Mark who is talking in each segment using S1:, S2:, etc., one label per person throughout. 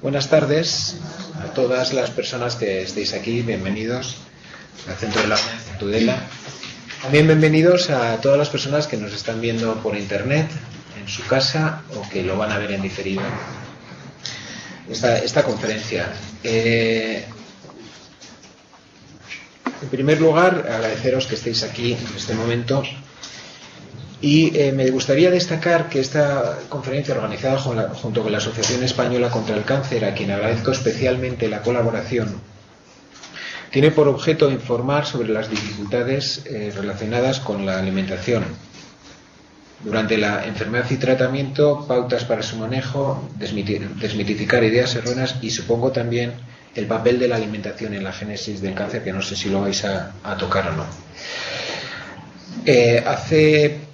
S1: Buenas tardes a todas las personas que estéis aquí, bienvenidos al Centro de la Tudela. También bienvenidos a todas las personas que nos están viendo por internet, en su casa, o que lo van a ver en diferido. Esta conferencia. En primer lugar, agradeceros que estéis aquí en este momento. Y me gustaría destacar que esta conferencia, organizada junto con la Asociación Española contra el Cáncer, a quien agradezco especialmente la colaboración, tiene por objeto informar sobre las dificultades relacionadas con la alimentación durante la enfermedad y tratamiento, pautas para su manejo, desmitificar ideas erróneas y supongo también el papel de la alimentación en la génesis del cáncer, que no sé si lo vais a tocar o no. Hace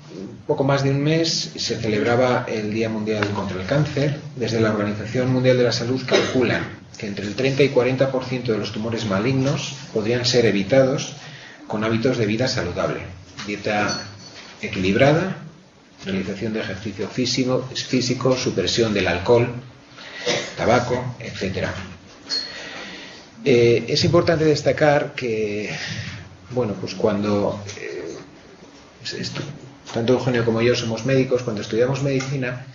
S1: poco más de un mes se celebraba el Día Mundial contra el Cáncer. Desde la Organización Mundial de la Salud calculan que entre el 30 y 40% de los tumores malignos podrían ser evitados con hábitos de vida saludable, dieta equilibrada, realización de ejercicio físico, supresión del alcohol, tabaco, etc. Es importante destacar que, bueno, pues cuando tanto Eugenio como yo somos médicos, cuando estudiamos medicina,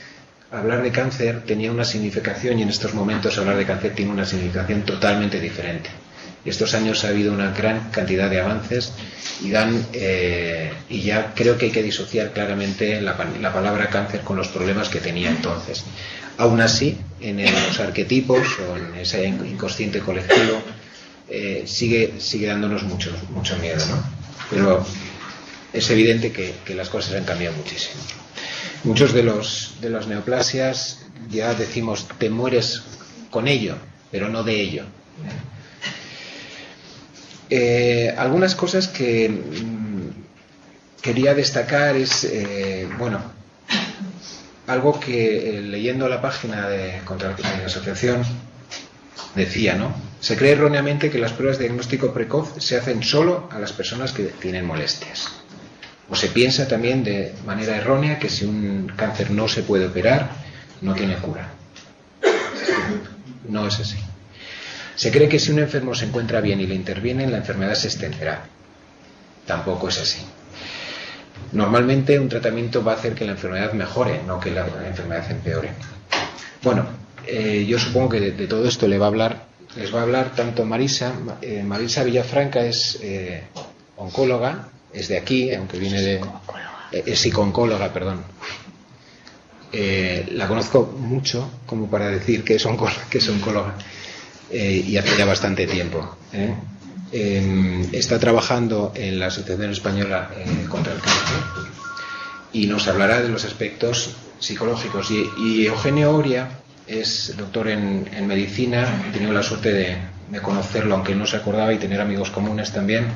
S1: hablar de cáncer tenía una significación y en estos momentos hablar de cáncer tiene una significación totalmente diferente. Y estos años ha habido una gran cantidad de avances y ya creo que hay que disociar claramente la palabra cáncer con los problemas que tenía entonces. Aún así, en los arquetipos o en ese inconsciente colectivo sigue dándonos mucho miedo, ¿no? Pero es evidente que las cosas han cambiado muchísimo. Muchos de las neoplasias ya decimos te mueres con ello, pero no de ello. Algunas cosas que quería destacar es, algo que leyendo la página de la asociación decía, ¿no? Se cree erróneamente que las pruebas de diagnóstico precoz se hacen solo a las personas que tienen molestias. O se piensa también de manera errónea que si un cáncer no se puede operar, no tiene cura. No es así. Se cree que si un enfermo se encuentra bien y le intervienen, la enfermedad se extenderá. Tampoco es así. Normalmente un tratamiento va a hacer que la enfermedad mejore, no que la enfermedad empeore. Bueno, yo supongo que de todo esto les va a hablar tanto Marisa. Marisa Villafranca es oncóloga. Es de aquí, aunque viene es psico-oncóloga, perdón. La conozco mucho como para decir que es oncóloga y hace ya bastante tiempo. Está trabajando en la Asociación Española contra el Cáncer y nos hablará de los aspectos psicológicos. Y Eugenio Oria es doctor en medicina, he tenido la suerte de conocerlo, aunque no se acordaba, y tener amigos comunes también.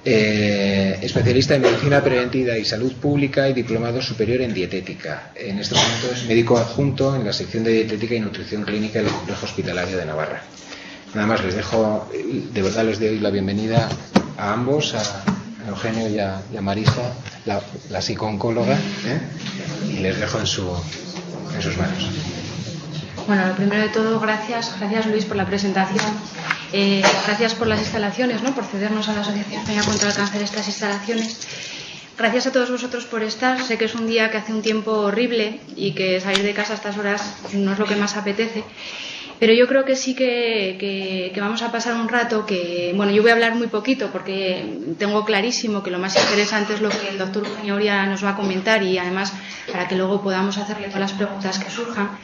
S1: Especialista en medicina preventiva y salud pública y diplomado superior en dietética. En estos momentos es médico adjunto en la sección de dietética y nutrición clínica del Complejo Hospitalario de Navarra. Nada más les dejo, de verdad les doy la bienvenida a ambos, a Eugenio y a Marisa, la psico-oncóloga, y les dejo en sus manos.
S2: Bueno, lo primero de todo, gracias Luis por la presentación. Gracias por las instalaciones, ¿no? Por cedernos a la Asociación Española contra el Cáncer estas instalaciones. Gracias a todos vosotros por estar. Sé que es un día que hace un tiempo horrible y que salir de casa a estas horas no es lo que más apetece. Pero yo creo que sí que vamos a pasar un rato que, bueno, yo voy a hablar muy poquito porque tengo clarísimo que lo más interesante es lo que el doctor Eugenio Oria nos va a comentar y además para que luego podamos hacerle todas las preguntas que surjan.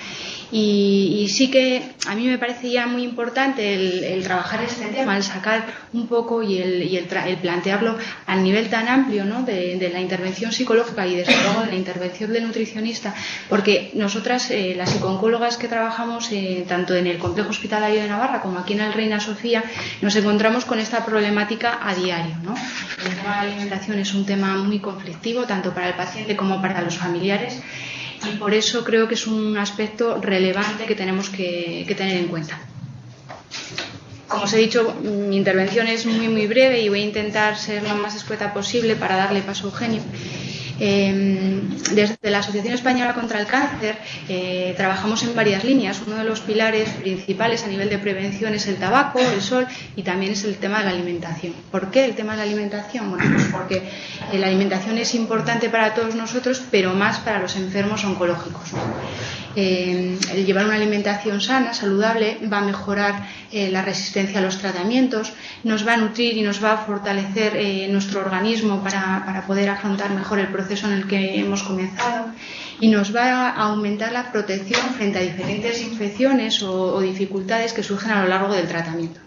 S2: Y sí que a mí me parece ya muy importante el trabajar este tema, el sacar un poco y el plantearlo a nivel tan amplio, ¿no? de la intervención psicológica y desde luego de la intervención del nutricionista, porque nosotras, las psico-oncólogas que trabajamos tanto en el Complejo Hospitalario de Navarra como aquí en el Reina Sofía, nos encontramos con esta problemática a diario, ¿no? El tema de la alimentación es un tema muy conflictivo tanto para el paciente como para los familiares. Y por eso creo que es un aspecto relevante que tenemos que tener en cuenta. Como os he dicho, mi intervención es muy breve y voy a intentar ser lo más escueta posible para darle paso a Eugenio. Desde la Asociación Española contra el Cáncer trabajamos en varias líneas. Uno de los pilares principales a nivel de prevención es el tabaco, el sol, y también es el tema de la alimentación. ¿Por qué el tema de la alimentación? Bueno, pues porque la alimentación es importante para todos nosotros, pero más para los enfermos oncológicos, ¿no? El llevar una alimentación sana, saludable, va a mejorar la resistencia a los tratamientos, nos va a nutrir y nos va a fortalecer nuestro organismo para poder afrontar mejor el proceso en el que hemos comenzado, y nos va a aumentar la protección frente a diferentes infecciones o dificultades que surgen a lo largo del tratamiento.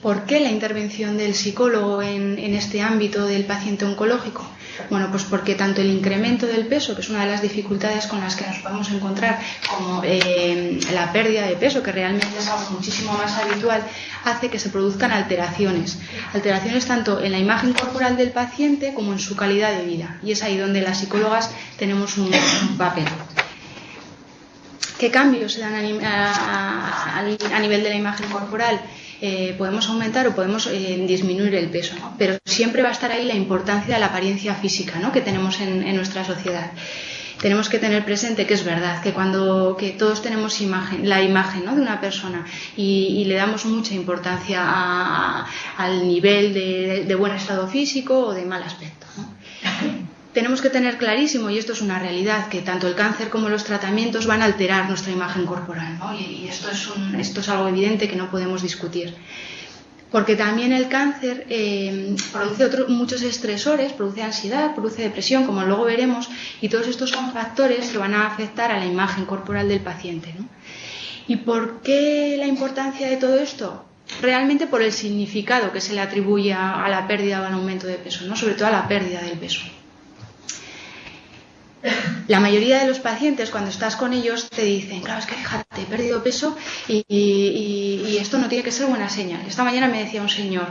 S2: ¿Por qué la intervención del psicólogo en este ámbito del paciente oncológico? Bueno, pues porque tanto el incremento del peso, que es una de las dificultades con las que nos podemos encontrar, como la pérdida de peso, que realmente es algo muchísimo más habitual, hace que se produzcan alteraciones. Alteraciones tanto en la imagen corporal del paciente como en su calidad de vida. Y es ahí donde las psicólogas tenemos un papel. ¿Qué cambios se dan a nivel de la imagen corporal? Podemos aumentar o podemos disminuir el peso, ¿no? Pero siempre va a estar ahí la importancia de la apariencia física, ¿no?, que tenemos en nuestra sociedad. Tenemos que tener presente que es verdad que todos tenemos la imagen, ¿no?, de una persona, y le damos mucha importancia al nivel de buen estado físico o de mal aspecto, ¿no? Tenemos que tener clarísimo, y esto es una realidad, que tanto el cáncer como los tratamientos van a alterar nuestra imagen corporal, ¿no? Y esto es algo evidente que no podemos discutir. Porque también el cáncer produce muchos estresores, produce ansiedad, produce depresión, como luego veremos, y todos estos son factores que van a afectar a la imagen corporal del paciente, ¿no? ¿Y por qué la importancia de todo esto? Realmente por el significado que se le atribuye a la pérdida o al aumento de peso, ¿no?, sobre todo a la pérdida del peso. La mayoría de los pacientes, cuando estás con ellos, te dicen, claro, es que fíjate, he perdido peso y esto no tiene que ser buena señal. Esta mañana me decía un señor,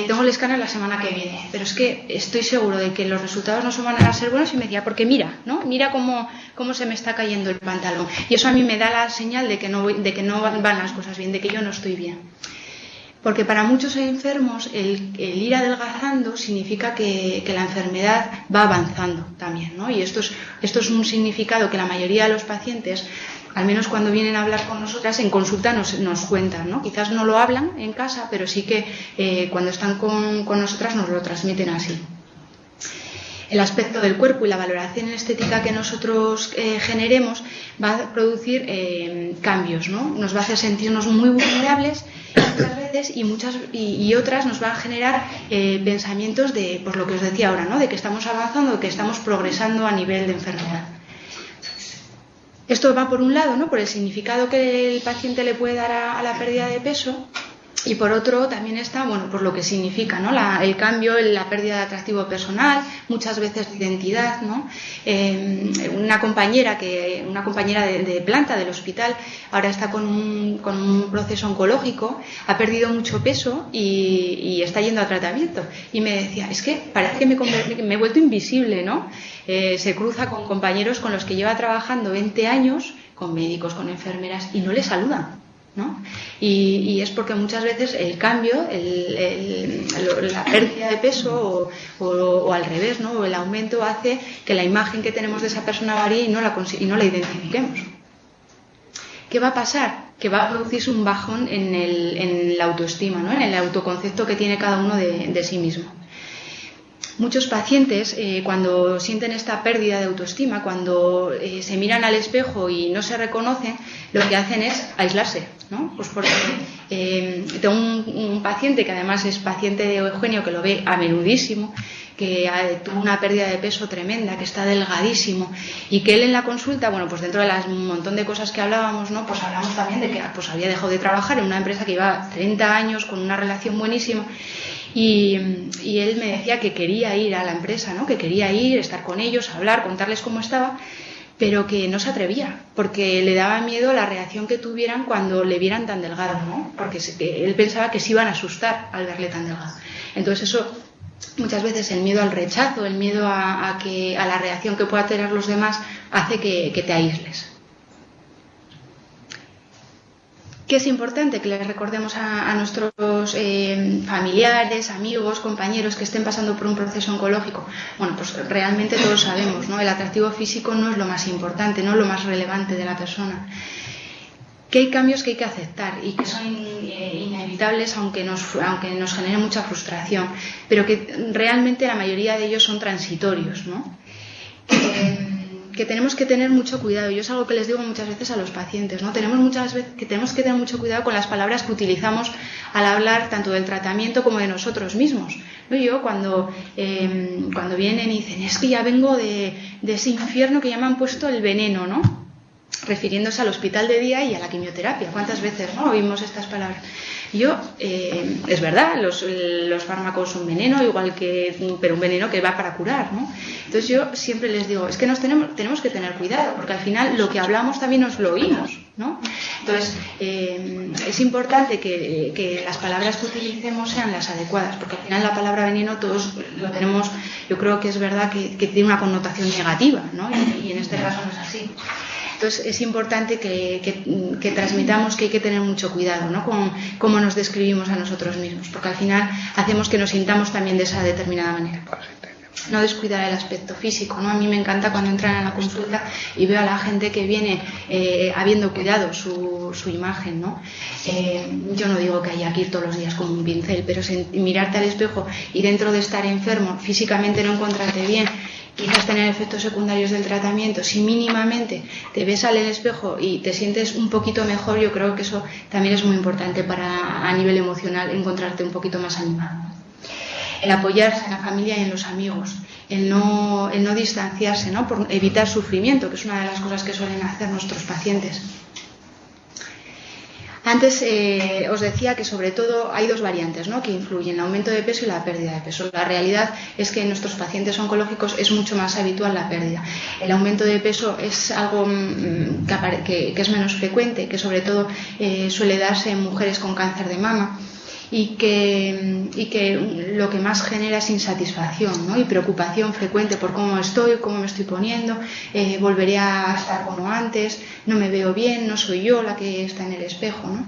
S2: tengo el escáner la semana que viene, pero es que estoy seguro de que los resultados no van a ser buenos, y me decía, porque mira, ¿no?, mira cómo se me está cayendo el pantalón. Y eso a mí me da la señal de que no van las cosas bien, de que yo no estoy bien. Porque para muchos enfermos el ir adelgazando significa que la enfermedad va avanzando también, ¿no? Y esto es un significado que la mayoría de los pacientes, al menos cuando vienen a hablar con nosotras, en consulta nos cuentan, ¿no? Quizás no lo hablan en casa, pero sí que cuando están con nosotras nos lo transmiten así. El aspecto del cuerpo y la valoración estética que nosotros generemos va a producir cambios, ¿no? Nos va a hacer sentirnos muy vulnerables muchas veces, y otras nos va a generar pensamientos de, pues lo que os decía ahora, ¿no?, de que estamos avanzando, de que estamos progresando a nivel de enfermedad. Esto va por un lado, ¿no?, por el significado que el paciente le puede dar a la pérdida de peso. Y por otro también está, bueno, por lo que significa, ¿no?, el cambio, la pérdida de atractivo personal, muchas veces de identidad, ¿no? Una compañera de planta del hospital ahora está con un proceso oncológico, ha perdido mucho peso y está yendo a tratamiento. Y me decía, es que parece que me he vuelto invisible, ¿no? Se cruza con compañeros con los que lleva trabajando 20 años, con médicos, con enfermeras, y no le saludan, ¿no? Y es porque muchas veces el cambio, la pérdida de peso o al revés, ¿no?, o el aumento hace que la imagen que tenemos de esa persona varíe y no la identifiquemos. ¿Qué va a pasar? Que va a producirse un bajón en la autoestima, ¿no?, en el autoconcepto que tiene cada uno de sí mismo. Muchos pacientes, cuando sienten esta pérdida de autoestima, cuando se miran al espejo y no se reconocen, lo que hacen es aislarse, ¿no? Pues porque tengo un paciente que además es paciente de Eugenio, que lo ve a menudísimo, que tuvo una pérdida de peso tremenda, que está delgadísimo, y que él en la consulta, bueno, pues dentro de un montón de cosas que hablábamos, ¿no?, pues hablamos también de que pues había dejado de trabajar en una empresa que lleva 30 años con una relación buenísima. Y él me decía que quería ir a la empresa, ¿no?, que quería ir, estar con ellos, hablar, contarles cómo estaba, pero que no se atrevía, porque le daba miedo la reacción que tuvieran cuando le vieran tan delgado, ¿no?, porque él pensaba que se iban a asustar al verle tan delgado. Entonces eso, muchas veces el miedo al rechazo, el miedo a la reacción que pueda tener los demás, hace que te aísles. ¿Qué es importante? Que les recordemos a nuestros familiares, amigos, compañeros que estén pasando por un proceso oncológico. Bueno, pues realmente todos sabemos, ¿no? El atractivo físico no es lo más importante, no es lo más relevante de la persona. Que hay cambios que hay que aceptar y que son inevitables aunque nos genere mucha frustración, pero que realmente la mayoría de ellos son transitorios, ¿no? Que tenemos que tener mucho cuidado. Yo es algo que les digo muchas veces a los pacientes, ¿no? Tenemos que tener mucho cuidado con las palabras que utilizamos al hablar tanto del tratamiento como de nosotros mismos, ¿no? Yo cuando vienen y dicen, es que ya vengo de ese infierno que ya me han puesto el veneno, ¿no? Refiriéndose al hospital de día y a la quimioterapia. ¿Cuántas veces, no, oímos estas palabras? Es verdad, los fármacos son veneno, pero un veneno que va para curar, ¿no? Entonces yo siempre les digo, es que tenemos que tener cuidado, porque al final lo que hablamos también nos lo oímos, ¿no? Entonces es importante que las palabras que utilicemos sean las adecuadas, porque al final la palabra veneno todos lo tenemos, yo creo que es verdad que tiene una connotación negativa, ¿no? Y en este caso no es así. Entonces es importante que transmitamos que hay que tener mucho cuidado, ¿no? Con cómo nos describimos a nosotros mismos, porque al final hacemos que nos sintamos también de esa determinada manera. No descuidar el aspecto físico, ¿no? A mí me encanta cuando entran a la consulta y veo a la gente que viene habiendo cuidado su imagen, ¿no? Yo no digo que haya que ir todos los días con un pincel, pero mirarte al espejo y dentro de estar enfermo, físicamente no encontrarte bien, quizás tener efectos secundarios del tratamiento, si mínimamente te ves al espejo y te sientes un poquito mejor, yo creo que eso también es muy importante para, a nivel emocional, encontrarte un poquito más animado. El apoyarse en la familia y en los amigos, el no distanciarse, ¿no? Por evitar sufrimiento, que es una de las cosas que suelen hacer nuestros pacientes. Antes os decía que sobre todo hay dos variantes, ¿no? Que influyen, el aumento de peso y la pérdida de peso. La realidad es que en nuestros pacientes oncológicos es mucho más habitual la pérdida. El aumento de peso es algo que es menos frecuente, que sobre todo suele darse en mujeres con cáncer de mama y que lo que más genera es insatisfacción, ¿no? Y preocupación frecuente por cómo estoy, cómo me estoy poniendo, volveré a estar como antes, no me veo bien, no soy yo la que está en el espejo, ¿no?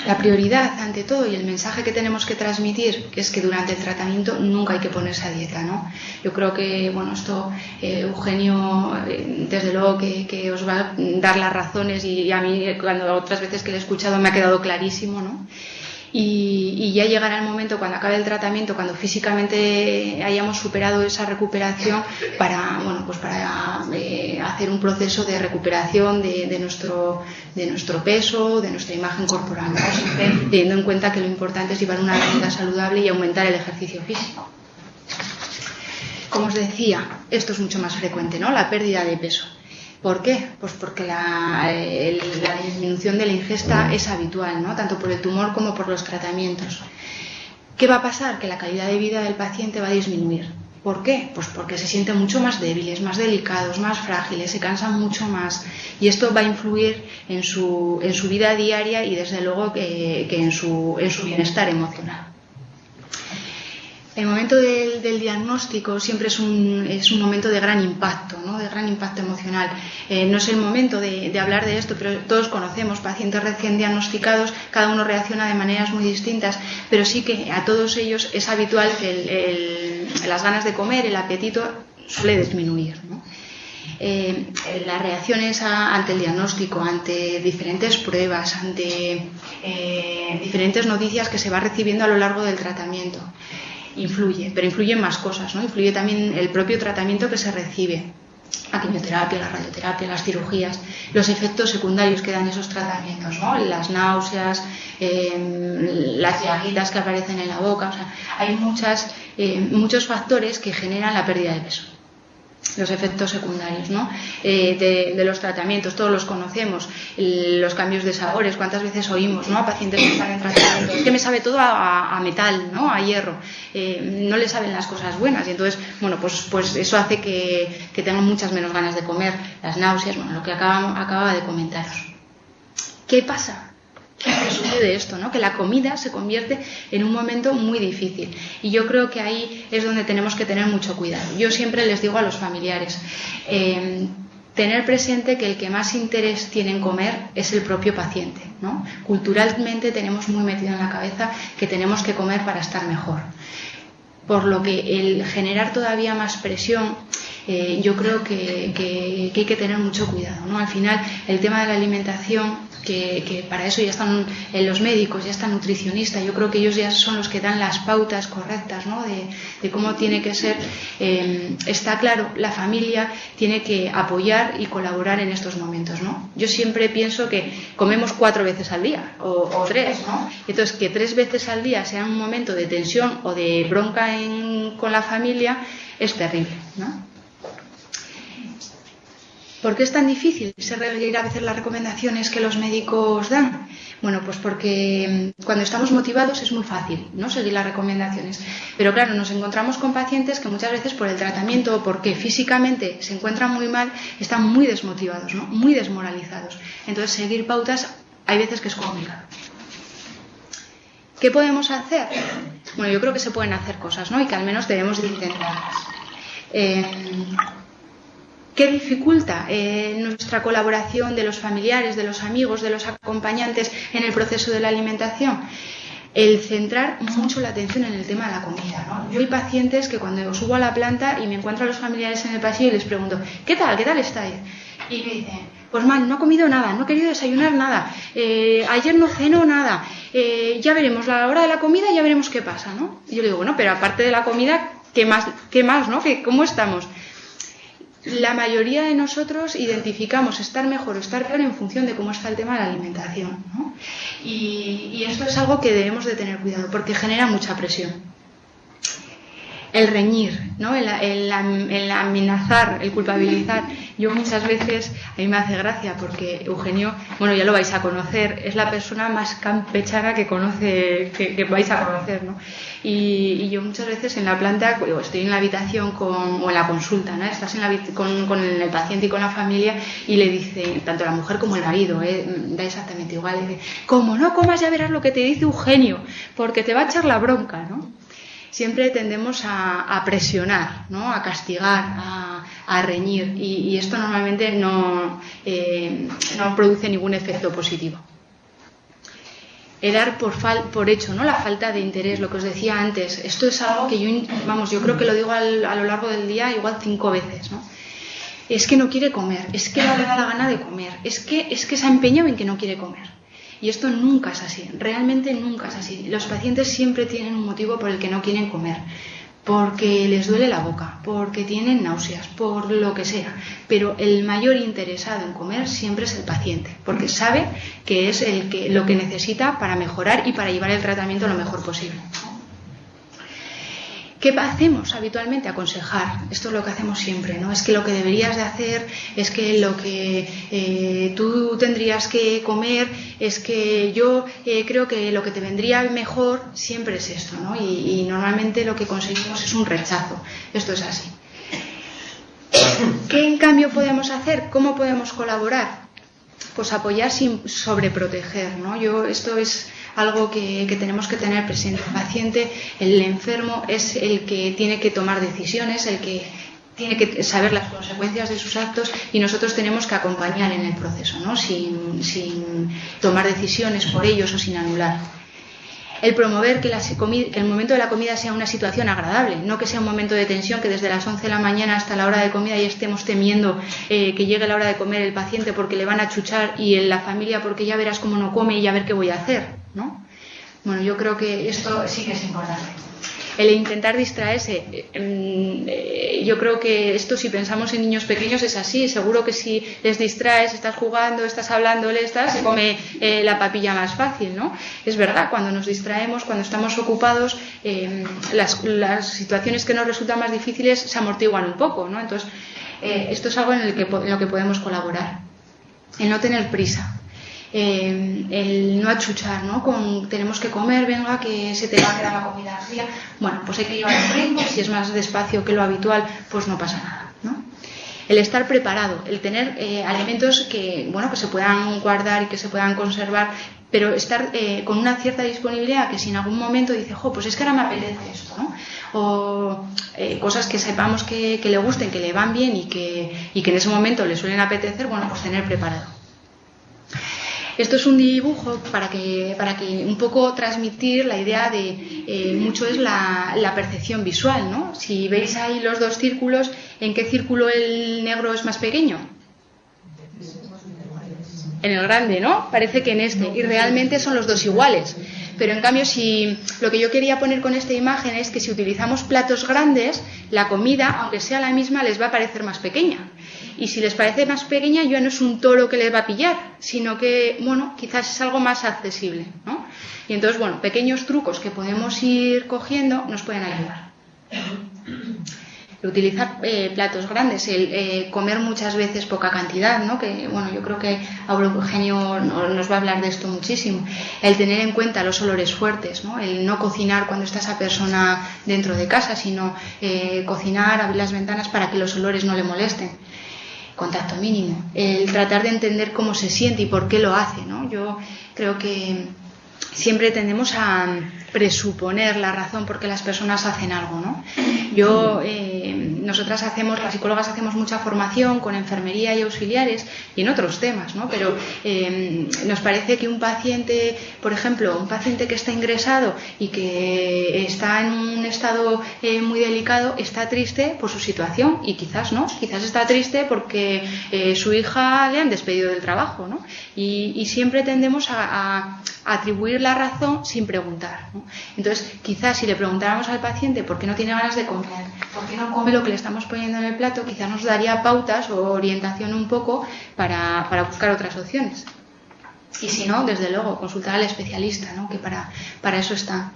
S2: La prioridad ante todo y el mensaje que tenemos que transmitir es que durante el tratamiento nunca hay que ponerse a dieta, ¿no? Yo creo que, bueno, esto Eugenio desde luego que os va a dar las razones y a mí cuando otras veces que le he escuchado me ha quedado clarísimo, ¿no? Y ya llegará el momento cuando acabe el tratamiento, cuando físicamente hayamos superado esa recuperación para hacer un proceso de recuperación de nuestro peso, de nuestra imagen corporal, ¿no? Siempre teniendo en cuenta que lo importante es llevar una vida saludable y aumentar el ejercicio físico. Como os decía, esto es mucho más frecuente, ¿no? La pérdida de peso. ¿Por qué? Pues porque la disminución de la ingesta es habitual, ¿no? Tanto por el tumor como por los tratamientos. ¿Qué va a pasar? Que la calidad de vida del paciente va a disminuir. ¿Por qué? Pues porque se sienten mucho más débiles, más delicados, más frágiles, se cansan mucho más y esto va a influir en su vida diaria y desde luego que en su bienestar emocional. El momento del diagnóstico siempre es un momento de gran impacto, ¿no? De gran impacto emocional. No es el momento de hablar de esto, pero todos conocemos pacientes recién diagnosticados, cada uno reacciona de maneras muy distintas, pero sí que a todos ellos es habitual que las ganas de comer, el apetito suele disminuir, ¿no? Las reacciones ante el diagnóstico, ante diferentes pruebas, ante diferentes noticias que se va recibiendo a lo largo del tratamiento. Influye, pero influyen más cosas, ¿no? Influye también el propio tratamiento que se recibe, la quimioterapia, la radioterapia, las cirugías, los efectos secundarios que dan esos tratamientos, ¿no? Las náuseas, las llaguitas que aparecen en la boca, o sea, hay muchos factores que generan la pérdida de peso. Los efectos secundarios, ¿no? De los tratamientos, todos los conocemos, los cambios de sabores, cuántas veces oímos, ¿no? A pacientes que están en tratamiento, es que me sabe todo a metal, ¿no? A hierro, no le saben las cosas buenas y entonces, bueno, pues eso hace que tengan muchas menos ganas de comer, las náuseas, bueno, lo que acababa de comentaros. ¿Qué pasa? ¿Qué sucede esto, ¿no? Que la comida se convierte en un momento muy difícil y yo creo que ahí es donde tenemos que tener mucho cuidado. Yo siempre les digo a los familiares, tener presente que el que más interés tiene en comer es el propio paciente, ¿no? Culturalmente tenemos muy metido en la cabeza que tenemos que comer para estar mejor. Por lo que el generar todavía más presión, yo creo que hay que tener mucho cuidado, ¿no? Al final, el tema de la alimentación, que para eso ya están los médicos, ya está el nutricionista, yo creo que ellos ya son los que dan las pautas correctas, ¿no? de cómo tiene que ser. Está claro, la familia tiene que apoyar y colaborar en estos momentos, ¿no? Yo siempre pienso que comemos 4 veces al día o 3, ¿no? Entonces, que 3 veces al día sea un momento de tensión o de bronca con la familia es terrible, ¿no? ¿Por qué es tan difícil seguir a veces las recomendaciones que los médicos dan? Bueno, pues porque cuando estamos motivados es muy fácil, ¿no?, seguir las recomendaciones. Pero claro, nos encontramos con pacientes que muchas veces por el tratamiento o porque físicamente se encuentran muy mal, están muy desmotivados, ¿no?, muy desmoralizados. Entonces, seguir pautas hay veces que es complicado. ¿Qué podemos hacer? Bueno, yo creo que se pueden hacer cosas, ¿no?, y que al menos debemos de intentarlas. ¿Qué dificulta nuestra colaboración de los familiares, de los amigos, de los acompañantes en el proceso de la alimentación? El centrar mucho la atención en el tema de la comida, ¿no? Yo hay pacientes que cuando subo a la planta y me encuentro a los familiares en el pasillo y les pregunto, ¿qué tal estáis? Y me dicen, pues mal, no he comido nada, no he querido desayunar nada, ayer no cenó nada, ya veremos la hora de la comida y ya veremos qué pasa, ¿no? Y yo le digo, bueno, pero aparte de la comida, ¿qué más, ¿no? ¿Cómo estamos? La mayoría de nosotros identificamos estar mejor o estar peor en función de cómo está el tema de la alimentación, ¿no? Y esto es algo que debemos de tener cuidado porque genera mucha presión. El reñir, ¿no?, el amenazar, el culpabilizar. Yo muchas veces, a mí me hace gracia porque Eugenio, bueno, ya lo vais a conocer, es la persona más campechana que vais a conocer, ¿no? Y yo muchas veces en la planta, estoy en la habitación o en la consulta, ¿no?, estás con el paciente y con la familia y le dice, tanto la mujer como el marido, da exactamente igual, le dice, como no comas ya verás lo que te dice Eugenio, porque te va a echar la bronca, ¿no? Siempre tendemos a presionar, ¿no?, a castigar, a reñir y esto normalmente no produce ningún efecto positivo. El dar por hecho, ¿no?, la falta de interés, lo que os decía antes. Esto es algo que yo creo que lo digo a lo largo del día igual 5 veces, ¿no? Es que no quiere comer, es que no le da la gana de comer, es que se ha empeñado en que no quiere comer. Y esto nunca es así, realmente nunca es así. Los pacientes siempre tienen un motivo por el que no quieren comer, porque les duele la boca, porque tienen náuseas, por lo que sea. Pero el mayor interesado en comer siempre es el paciente, porque sabe que es lo que necesita para mejorar y para llevar el tratamiento lo mejor posible. ¿Qué hacemos habitualmente? Aconsejar. Esto es lo que hacemos siempre, ¿no? Es que lo que deberías de hacer, es que lo que tú tendrías que comer, es que yo creo que lo que te vendría mejor siempre es esto, ¿no? Y normalmente lo que conseguimos es un rechazo. Esto es así. ¿Qué en cambio podemos hacer? ¿Cómo podemos colaborar? Pues apoyar sin sobreproteger, ¿no? Esto es algo que tenemos que tener presente. El paciente, el enfermo, es el que tiene que tomar decisiones, el que tiene que saber las consecuencias de sus actos y nosotros tenemos que acompañar en el proceso, ¿no?, sin tomar decisiones por ellos o sin anular. El promover que el momento de la comida sea una situación agradable, no que sea un momento de tensión, que desde las 11 de la mañana hasta la hora de comida ya estemos temiendo que llegue la hora de comer el paciente porque le van a chuchar y en la familia porque ya verás cómo no come y ya ver qué voy a hacer, ¿no? Bueno, yo creo que esto sí que es importante. El intentar distraerse, yo creo que esto, si pensamos en niños pequeños, es así. Seguro que si les distraes, estás jugando, estás hablándole, se come la papilla más fácil, ¿no? Es verdad, cuando nos distraemos, cuando estamos ocupados, las situaciones que nos resultan más difíciles se amortiguan un poco, ¿no? Entonces, esto es algo en lo que podemos colaborar. El no tener prisa. El no achuchar, ¿no? Tenemos que comer, venga, que se te va a quedar la comida fría. Bueno, pues hay que llevar un ritmo, si es más despacio que lo habitual, pues no pasa nada, ¿no? El estar preparado, el tener alimentos que se puedan guardar y que se puedan conservar, pero estar con una cierta disponibilidad, que si en algún momento dice, pues es que ahora me apetece esto, ¿no? o cosas que sepamos que le gusten, que le van bien y que en ese momento le suelen apetecer, bueno, pues tener preparado. Esto es un dibujo para que un poco transmitir la idea de mucho es la percepción visual, ¿no? Si veis ahí los dos círculos, ¿en qué círculo el negro es más pequeño? En el grande, ¿no? Parece que en este, y realmente son los dos iguales. Pero en cambio, si lo que yo quería poner con esta imagen es que si utilizamos platos grandes, la comida, aunque sea la misma, les va a parecer más pequeña. Y si les parece más pequeña, ya no es un toro que les va a pillar, sino que, bueno, quizás es algo más accesible, ¿no? Y entonces, bueno, pequeños trucos que podemos ir cogiendo nos pueden ayudar. Utilizar platos grandes, el comer muchas veces poca cantidad, ¿no? Que, bueno, yo creo que Eugenio nos va a hablar de esto muchísimo. El tener en cuenta los olores fuertes, ¿no? El no cocinar cuando está esa persona dentro de casa, sino cocinar, abrir las ventanas para que los olores no le molesten. Contacto mínimo. El tratar de entender cómo se siente y por qué lo hace, ¿no? Yo creo que siempre tendemos a presuponer la razón por qué las personas hacen algo, ¿no? Nosotras las psicólogas hacemos mucha formación con enfermería y auxiliares y en otros temas, ¿no? Pero nos parece que un paciente, por ejemplo, un paciente que está ingresado y que está en un estado muy delicado, está triste por su situación y quizás no, quizás está triste porque su hija le han despedido del trabajo, ¿no? Y siempre tendemos a atribuir la razón sin preguntar, ¿no? Entonces, quizás si le preguntáramos al paciente por qué no tiene ganas de comer, por qué no come lo que le estamos poniendo en el plato, quizás nos daría pautas o orientación un poco para buscar otras opciones. Y si no, desde luego, consultar al especialista, ¿no? Que para eso está.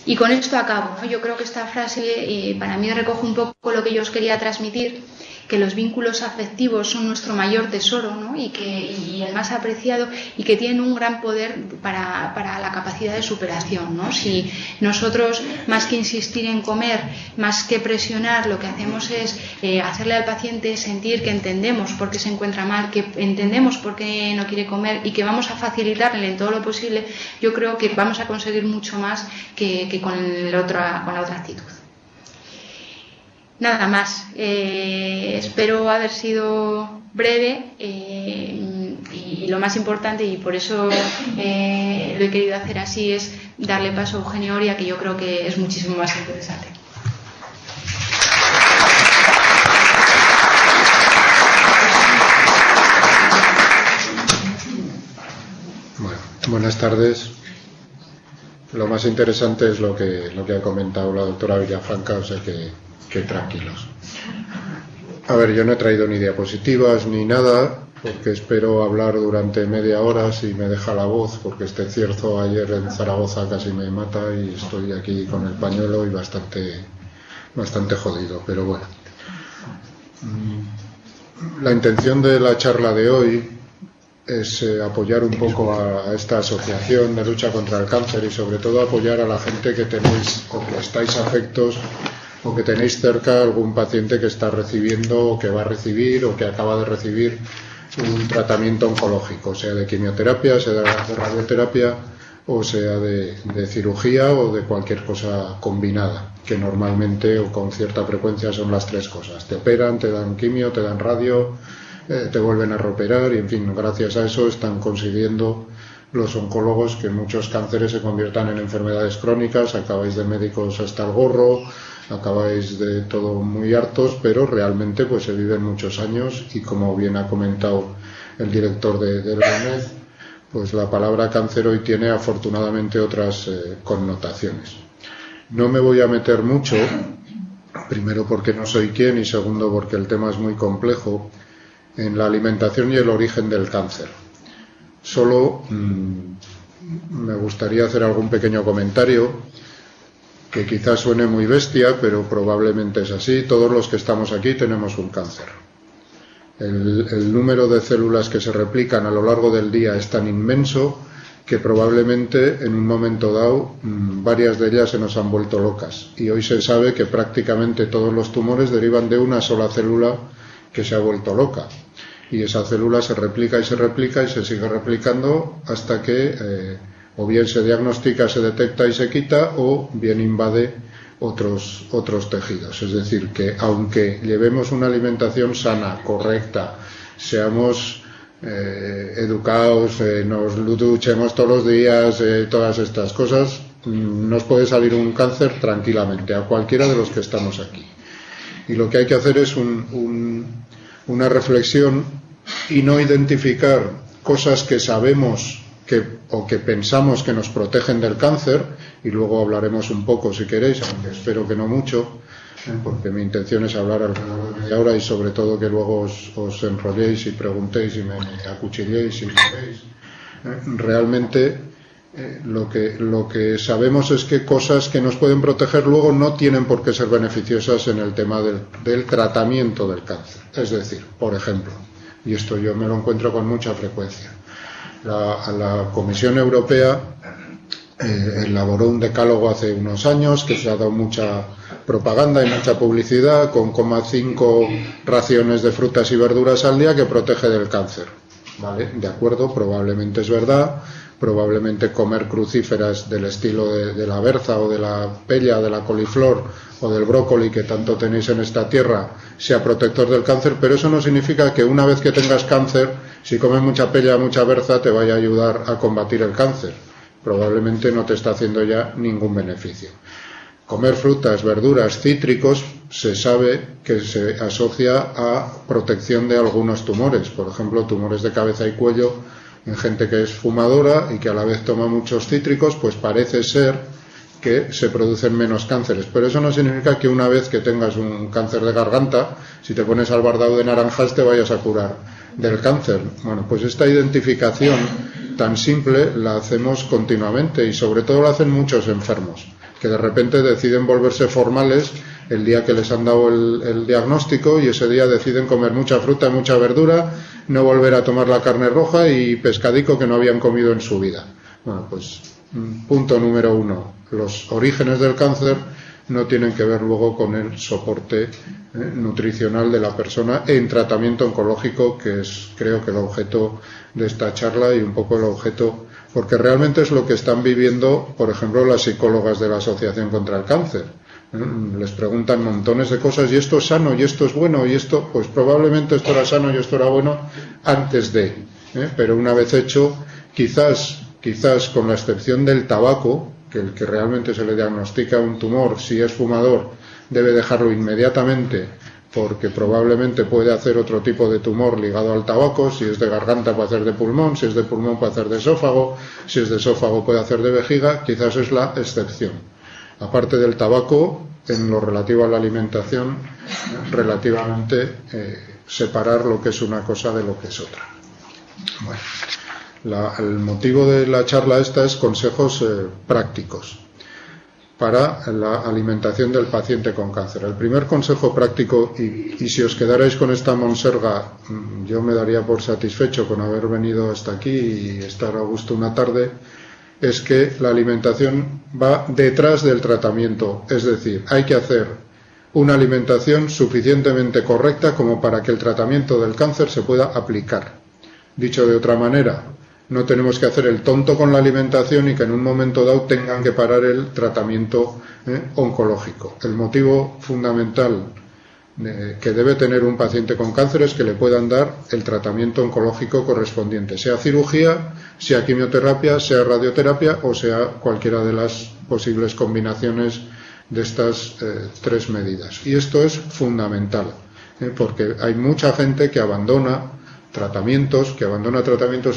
S2: Y con esto acabo, ¿no? Yo creo que esta frase para mí recoge un poco lo que yo os quería transmitir, que los vínculos afectivos son nuestro mayor tesoro, ¿no? y el más apreciado, y que tienen un gran poder para la capacidad de superación, ¿no? Si nosotros, más que insistir en comer, más que presionar, lo que hacemos es hacerle al paciente sentir que entendemos por qué se encuentra mal, que entendemos por qué no quiere comer y que vamos a facilitarle en todo lo posible, yo creo que vamos a conseguir mucho más que con la otra actitud. Nada más, espero haber sido breve y lo más importante, y por eso lo he querido hacer así, es darle paso a Eugenio Oria, que yo creo que es muchísimo más interesante.
S3: Bueno, buenas tardes. Lo más interesante es lo que ha comentado la doctora Villafranca, o sea que tranquilos. A ver, yo no he traído ni diapositivas ni nada, porque espero hablar durante media hora si me deja la voz, porque este cierzo ayer en Zaragoza casi me mata y estoy aquí con el pañuelo y bastante jodido, pero bueno. La intención de la charla de hoy es apoyar un poco a esta asociación de lucha contra el cáncer y sobre todo apoyar a la gente que tenéis o que estáis afectos o que tenéis cerca algún paciente que está recibiendo o que va a recibir o que acaba de recibir un tratamiento oncológico, sea de quimioterapia, sea de radioterapia o sea de cirugía o de cualquier cosa combinada, que normalmente o con cierta frecuencia son las tres cosas. Te operan, te dan quimio, te dan radio, te vuelven a reoperar y en fin, gracias a eso están consiguiendo los oncólogos que muchos cánceres se conviertan en enfermedades crónicas. Acabáis de médicos hasta el gorro, acabáis de todo muy hartos, pero realmente pues se viven muchos años y como bien ha comentado el director de la UNED, pues la palabra cáncer hoy tiene afortunadamente otras connotaciones. No me voy a meter mucho, primero porque no soy quien y segundo porque el tema es muy complejo, en la alimentación y el origen del cáncer. Solo me gustaría hacer algún pequeño comentario que quizás suene muy bestia, pero probablemente es así. Todos los que estamos aquí tenemos un cáncer. El número de células que se replican a lo largo del día es tan inmenso que probablemente en un momento dado varias de ellas se nos han vuelto locas. Y hoy se sabe que prácticamente todos los tumores derivan de una sola célula que se ha vuelto loca. Y esa célula se replica y se sigue replicando hasta que o bien se diagnostica, se detecta y se quita, o bien invade otros tejidos. Es decir, que aunque llevemos una alimentación sana, correcta, seamos educados, nos duchemos todos los días, todas estas cosas, nos puede salir un cáncer tranquilamente a cualquiera de los que estamos aquí. Y lo que hay que hacer es una reflexión y no identificar cosas que sabemos o que pensamos que nos protegen del cáncer, y luego hablaremos un poco si queréis, aunque espero que no mucho, porque mi intención es hablar alrededor de media hora y sobre todo que luego os enrolléis y preguntéis y me acuchilléis si queréis. Realmente lo que sabemos es que cosas que nos pueden proteger luego no tienen por qué ser beneficiosas en el tema del tratamiento del cáncer. Es decir, por ejemplo, y esto yo me lo encuentro con mucha frecuencia, la Comisión Europea elaboró un decálogo hace unos años que se ha dado mucha propaganda y mucha publicidad con 0,5 raciones de frutas y verduras al día que protege del cáncer. ¿Vale? De acuerdo, probablemente es verdad, probablemente comer crucíferas del estilo de la berza o de la pella, de la coliflor o del brócoli que tanto tenéis en esta tierra sea protector del cáncer, pero eso no significa que una vez que tengas cáncer, si comes mucha pella, mucha berza, te vaya a ayudar a combatir el cáncer. Probablemente no te está haciendo ya ningún beneficio. Comer frutas, verduras, cítricos, se sabe que se asocia a protección de algunos tumores, por ejemplo, tumores de cabeza y cuello en gente que es fumadora y que a la vez toma muchos cítricos, pues parece ser que se producen menos cánceres. Pero eso no significa que una vez que tengas un cáncer de garganta, si te pones albardado de naranjas te vayas a curar del cáncer. Bueno, pues esta identificación tan simple la hacemos continuamente y sobre todo la hacen muchos enfermos, que de repente deciden volverse formales el día que les han dado el diagnóstico y ese día deciden comer mucha fruta, mucha verdura, no volver a tomar la carne roja y pescadico que no habían comido en su vida. Bueno, pues punto número 1. Los orígenes del cáncer no tienen que ver luego con el soporte nutricional de la persona en tratamiento oncológico, que es creo que el objeto de esta charla y un poco el objeto, porque realmente es lo que están viviendo, por ejemplo, las psicólogas de la Asociación contra el Cáncer. Les preguntan montones de cosas, y esto es sano, y esto es bueno, y esto, pues probablemente esto era sano y esto era bueno antes de, pero una vez hecho, quizás con la excepción del tabaco, que el que realmente se le diagnostica un tumor, si es fumador, debe dejarlo inmediatamente, porque probablemente puede hacer otro tipo de tumor ligado al tabaco. Si es de garganta puede hacer de pulmón, si es de pulmón puede hacer de esófago, si es de esófago puede hacer de vejiga, quizás es la excepción. Aparte del tabaco, en lo relativo a la alimentación, relativamente separar lo que es una cosa de lo que es otra. Bueno, el motivo de la charla esta es consejos prácticos para la alimentación del paciente con cáncer. El primer consejo práctico, y si os quedarais con esta monserga, yo me daría por satisfecho con haber venido hasta aquí y estar a gusto una tarde, es que la alimentación va detrás del tratamiento. Es decir, hay que hacer una alimentación suficientemente correcta como para que el tratamiento del cáncer se pueda aplicar. Dicho de otra manera, no tenemos que hacer el tonto con la alimentación y que en un momento dado tengan que parar el tratamiento oncológico. El motivo fundamental que debe tener un paciente con cáncer es que le puedan dar el tratamiento oncológico correspondiente, sea cirugía, sea quimioterapia, sea radioterapia o sea cualquiera de las posibles combinaciones de estas 3 medidas. Y esto es fundamental, porque hay mucha gente que abandona tratamientos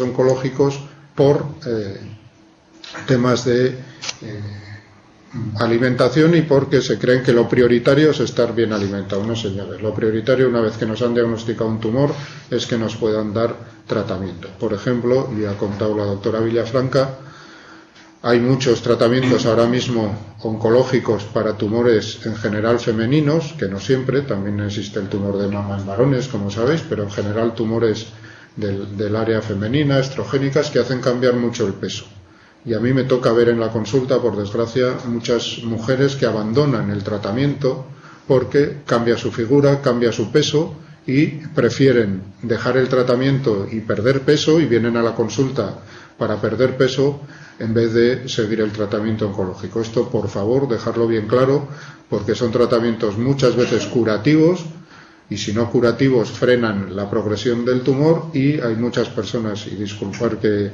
S3: oncológicos por temas de alimentación y porque se creen que lo prioritario es estar bien alimentados. No, señores, lo prioritario, una vez que nos han diagnosticado un tumor, es que nos puedan dar tratamiento. Por ejemplo, y ha contado la doctora Villafranca, hay muchos tratamientos ahora mismo oncológicos para tumores en general femeninos, que no siempre, también existe el tumor de mama en varones, como sabéis, pero en general tumores del área femenina, estrogénicas, que hacen cambiar mucho el peso. Y a mí me toca ver en la consulta, por desgracia, muchas mujeres que abandonan el tratamiento porque cambia su figura, cambia su peso y prefieren dejar el tratamiento y perder peso y vienen a la consulta para perder peso en vez de seguir el tratamiento oncológico. Esto, por favor, dejarlo bien claro, porque son tratamientos muchas veces curativos, y si no curativos frenan la progresión del tumor, y hay muchas personas, y disculpar que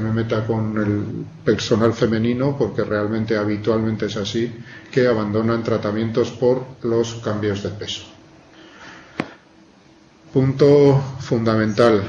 S3: me meta con el personal femenino, porque realmente habitualmente es así, que abandonan tratamientos por los cambios de peso. Punto fundamental: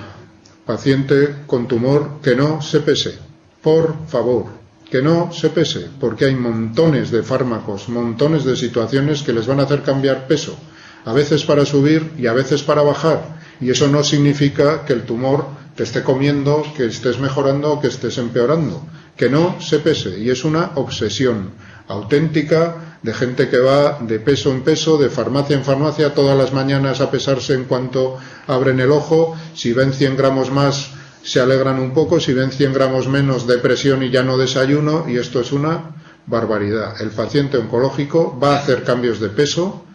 S3: paciente con tumor que no se pese, por favor, que no se pese, porque hay montones de fármacos, montones de situaciones que les van a hacer cambiar peso, a veces para subir y a veces para bajar, y eso no significa que el tumor te esté comiendo, que estés mejorando o que estés empeorando. Que no se pese, y es una obsesión auténtica de gente que va de peso en peso, de farmacia en farmacia, todas las mañanas a pesarse en cuanto abren el ojo. Si ven 100 gramos más se alegran un poco, si ven 100 gramos menos depresión y ya no desayuno, y esto es una barbaridad. El paciente oncológico va a hacer cambios de peso,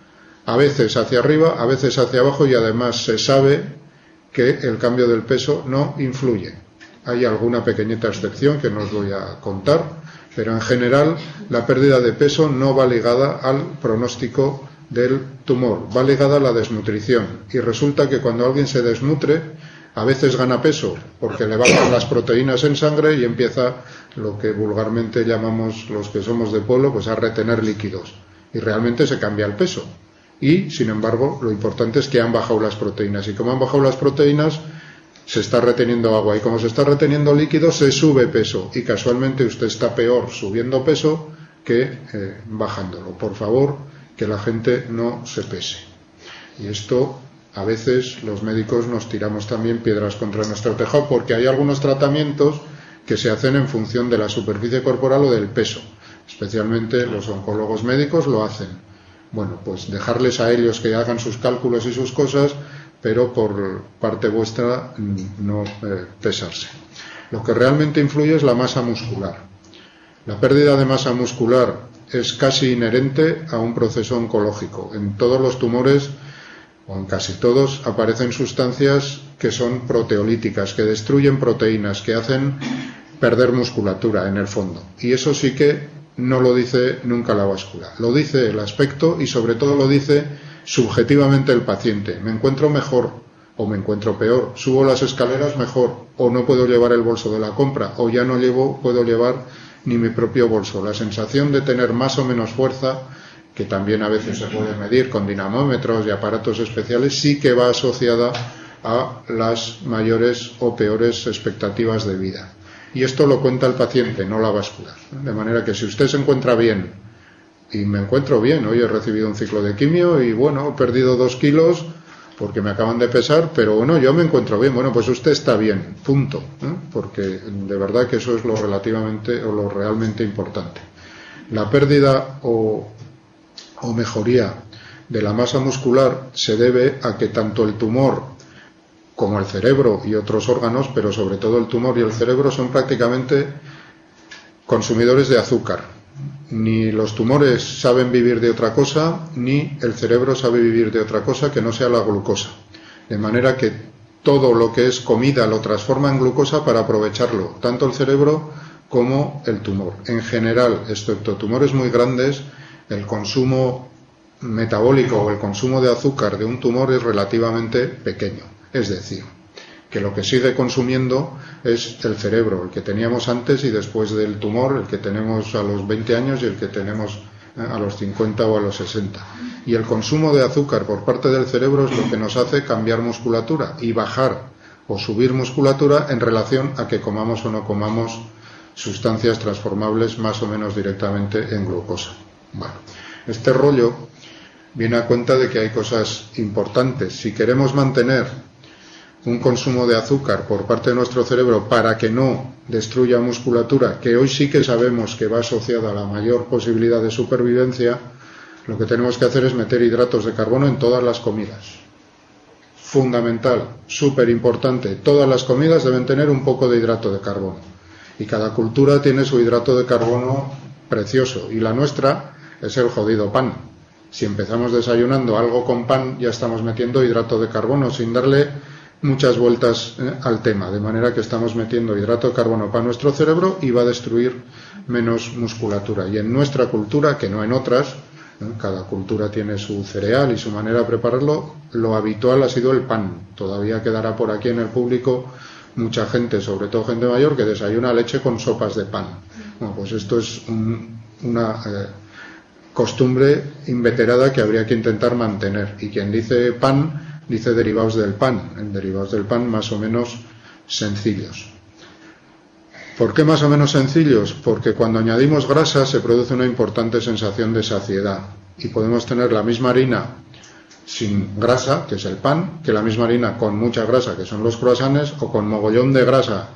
S3: a veces hacia arriba, a veces hacia abajo, y además se sabe que el cambio del peso no influye. Hay alguna pequeñita excepción que no os voy a contar, pero en general la pérdida de peso no va ligada al pronóstico del tumor, va ligada a la desnutrición. Y resulta que cuando alguien se desnutre, a veces gana peso porque le bajan las proteínas en sangre y empieza lo que vulgarmente llamamos los que somos de pueblo, pues a retener líquidos. Y realmente se cambia el peso. Y, sin embargo, lo importante es que han bajado las proteínas. Y como han bajado las proteínas, se está reteniendo agua. Y como se está reteniendo líquido, se sube peso. Y casualmente usted está peor subiendo peso que bajándolo. Por favor, que la gente no se pese. Y esto, a veces, los médicos nos tiramos también piedras contra nuestro tejado, porque hay algunos tratamientos que se hacen en función de la superficie corporal o del peso. Especialmente los oncólogos médicos lo hacen. Bueno, pues dejarles a ellos que hagan sus cálculos y sus cosas, pero por parte vuestra no pesarse. Lo que realmente influye es la masa muscular. La pérdida de masa muscular es casi inherente a un proceso oncológico. En todos los tumores, o en casi todos, aparecen sustancias que son proteolíticas, que destruyen proteínas, que hacen perder musculatura en el fondo. Y eso sí que no lo dice nunca la báscula, lo dice el aspecto, y sobre todo lo dice subjetivamente el paciente. Me encuentro mejor o me encuentro peor, subo las escaleras mejor, o no puedo llevar el bolso de la compra, o ya no puedo llevar ni mi propio bolso. La sensación de tener más o menos fuerza, que también a veces se puede medir con dinamómetros y aparatos especiales, sí que va asociada a las mayores o peores expectativas de vida. Y esto lo cuenta el paciente, no la báscula. De manera que si usted se encuentra bien, y me encuentro bien, hoy he recibido un ciclo de quimio y bueno, he perdido 2 kilos porque me acaban de pesar, pero bueno, yo me encuentro bien. Bueno, pues usted está bien, punto, porque de verdad que eso es lo relativamente o lo realmente importante. La pérdida o mejoría de la masa muscular se debe a que tanto el tumor como el cerebro y otros órganos, pero sobre todo el tumor y el cerebro, son prácticamente consumidores de azúcar. Ni los tumores saben vivir de otra cosa, ni el cerebro sabe vivir de otra cosa que no sea la glucosa. De manera que todo lo que es comida lo transforma en glucosa para aprovecharlo, tanto el cerebro como el tumor. En general, excepto tumores muy grandes, el consumo metabólico o el consumo de azúcar de un tumor es relativamente pequeño. Es decir, que lo que sigue consumiendo es el cerebro, el que teníamos antes y después del tumor, el que tenemos a los 20 años y el que tenemos a los 50 o a los 60. Y el consumo de azúcar por parte del cerebro es lo que nos hace cambiar musculatura y bajar o subir musculatura en relación a que comamos o no comamos sustancias transformables más o menos directamente en glucosa. Bueno, este rollo viene a cuenta de que hay cosas importantes. Si queremos mantener un consumo de azúcar por parte de nuestro cerebro para que no destruya musculatura, que hoy sí que sabemos que va asociada a la mayor posibilidad de supervivencia, lo que tenemos que hacer es meter hidratos de carbono en todas las comidas. Fundamental, súper importante, todas las comidas deben tener un poco de hidrato de carbono. Y cada cultura tiene su hidrato de carbono precioso, y la nuestra es el jodido pan. Si empezamos desayunando algo con pan, ya estamos metiendo hidrato de carbono sin darle muchas vueltas al tema, de manera que estamos metiendo hidrato de carbono para nuestro cerebro y va a destruir menos musculatura. Y en nuestra cultura, que no en otras, cada cultura tiene su cereal y su manera de prepararlo, lo habitual ha sido el pan. Todavía quedará por aquí en el público mucha gente, sobre todo gente mayor, que desayuna leche con sopas de pan. Bueno, pues esto es una costumbre inveterada que habría que intentar mantener. Y quien dice pan, dice derivados del pan, en derivados del pan más o menos sencillos. ¿Por qué más o menos sencillos? Porque cuando añadimos grasa se produce una importante sensación de saciedad y podemos tener la misma harina sin grasa, que es el pan, que la misma harina con mucha grasa, que son los croissants, o con mogollón de grasa,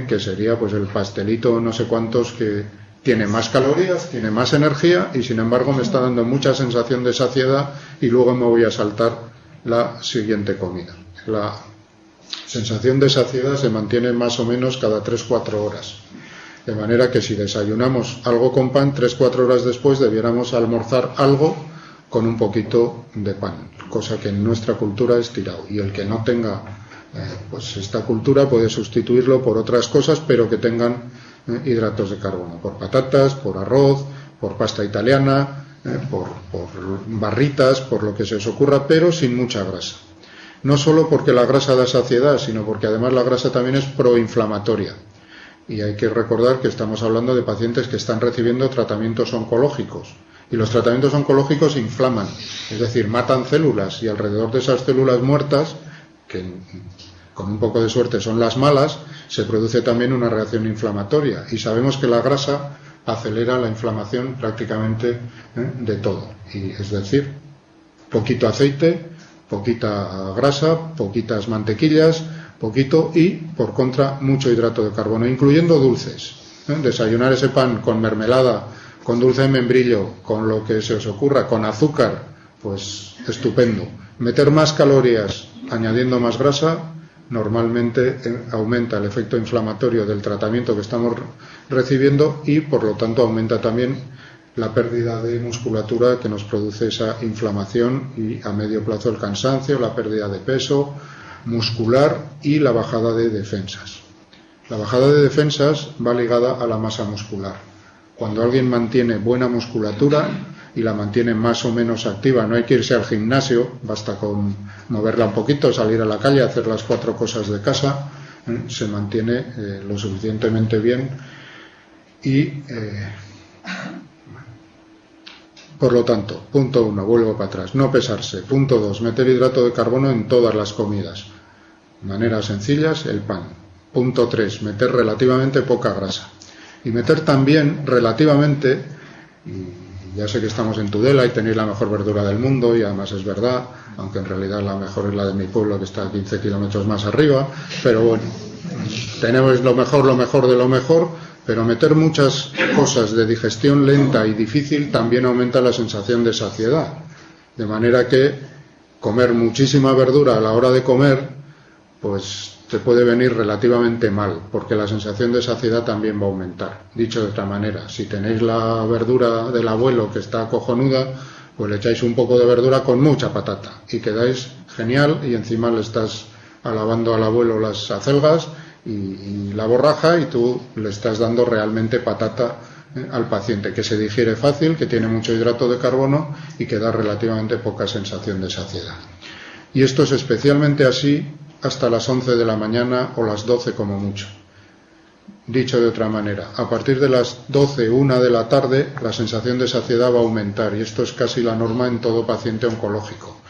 S3: que sería pues el pastelito no sé cuántos, que tiene más calorías, tiene más energía y sin embargo me está dando mucha sensación de saciedad y luego me voy a saltar la siguiente comida. La sensación de saciedad se mantiene más o menos cada 3-4 horas. De manera que si desayunamos algo con pan, 3-4 horas después debiéramos almorzar algo con un poquito de pan, cosa que en nuestra cultura es tirado. Y el que no tenga pues esta cultura puede sustituirlo por otras cosas, pero que tengan hidratos de carbono, por patatas, por arroz, por pasta italiana, por barritas, por lo que se os ocurra, pero sin mucha grasa. No solo porque la grasa da saciedad, sino porque además la grasa también es proinflamatoria. Y hay que recordar que estamos hablando de pacientes que están recibiendo tratamientos oncológicos. Y los tratamientos oncológicos inflaman, es decir, matan células y alrededor de esas células muertas, que con un poco de suerte son las malas, se produce también una reacción inflamatoria. Y sabemos que la grasa acelera la inflamación prácticamente de todo. Y es decir, poquito aceite, poquita grasa, poquitas mantequillas, poquito y, por contra, mucho hidrato de carbono, incluyendo dulces. Desayunar ese pan con mermelada, con dulce de membrillo, con lo que se os ocurra, con azúcar, pues estupendo. Meter más calorías añadiendo más grasa normalmente aumenta el efecto inflamatorio del tratamiento que estamos recibiendo y por lo tanto aumenta también la pérdida de musculatura que nos produce esa inflamación y a medio plazo el cansancio, la pérdida de peso muscular y la bajada de defensas. La bajada de defensas va ligada a la masa muscular. Cuando alguien mantiene buena musculatura y la mantiene más o menos activa, no hay que irse al gimnasio, basta con moverla un poquito, salir a la calle, hacer las 4 cosas de casa, se mantiene lo suficientemente bien y por lo tanto, punto 1, vuelvo para atrás, no pesarse. Punto 2, meter hidrato de carbono en todas las comidas. Maneras sencillas, el pan. Punto 3, meter relativamente poca grasa. Y meter también relativamente, y ya sé que estamos en Tudela y tenéis la mejor verdura del mundo, y además es verdad, aunque en realidad la mejor es la de mi pueblo que está a 15 kilómetros más arriba, pero bueno, tenemos lo mejor de lo mejor, pero meter muchas cosas de digestión lenta y difícil también aumenta la sensación de saciedad. De manera que comer muchísima verdura a la hora de comer, pues te puede venir relativamente mal, porque la sensación de saciedad también va a aumentar. Dicho de otra manera, si tenéis la verdura del abuelo que está cojonuda, pues le echáis un poco de verdura con mucha patata y quedáis genial y encima le estás alabando al abuelo las acelgas y la borraja y tú le estás dando realmente patata al paciente, que se digiere fácil, que tiene mucho hidrato de carbono y que da relativamente poca sensación de saciedad. Y esto es especialmente así hasta las 11 de la mañana o las 12 como mucho. Dicho de otra manera, a partir de las 12, 1 de la tarde, la sensación de saciedad va a aumentar y esto es casi la norma en todo paciente oncológico.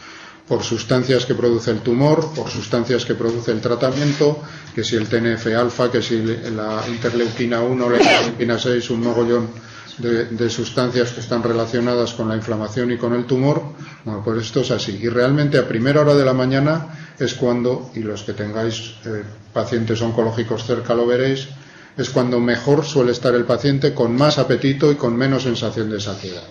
S3: Por sustancias que produce el tumor, por sustancias que produce el tratamiento, que si el TNF-alfa, que si la interleuquina 1, la interleuquina 6, un mogollón de sustancias que están relacionadas con la inflamación y con el tumor. Bueno, pues esto es así. Y realmente a primera hora de la mañana es cuando, y los que tengáis pacientes oncológicos cerca lo veréis, es cuando mejor suele estar el paciente, con más apetito y con menos sensación de saciedad.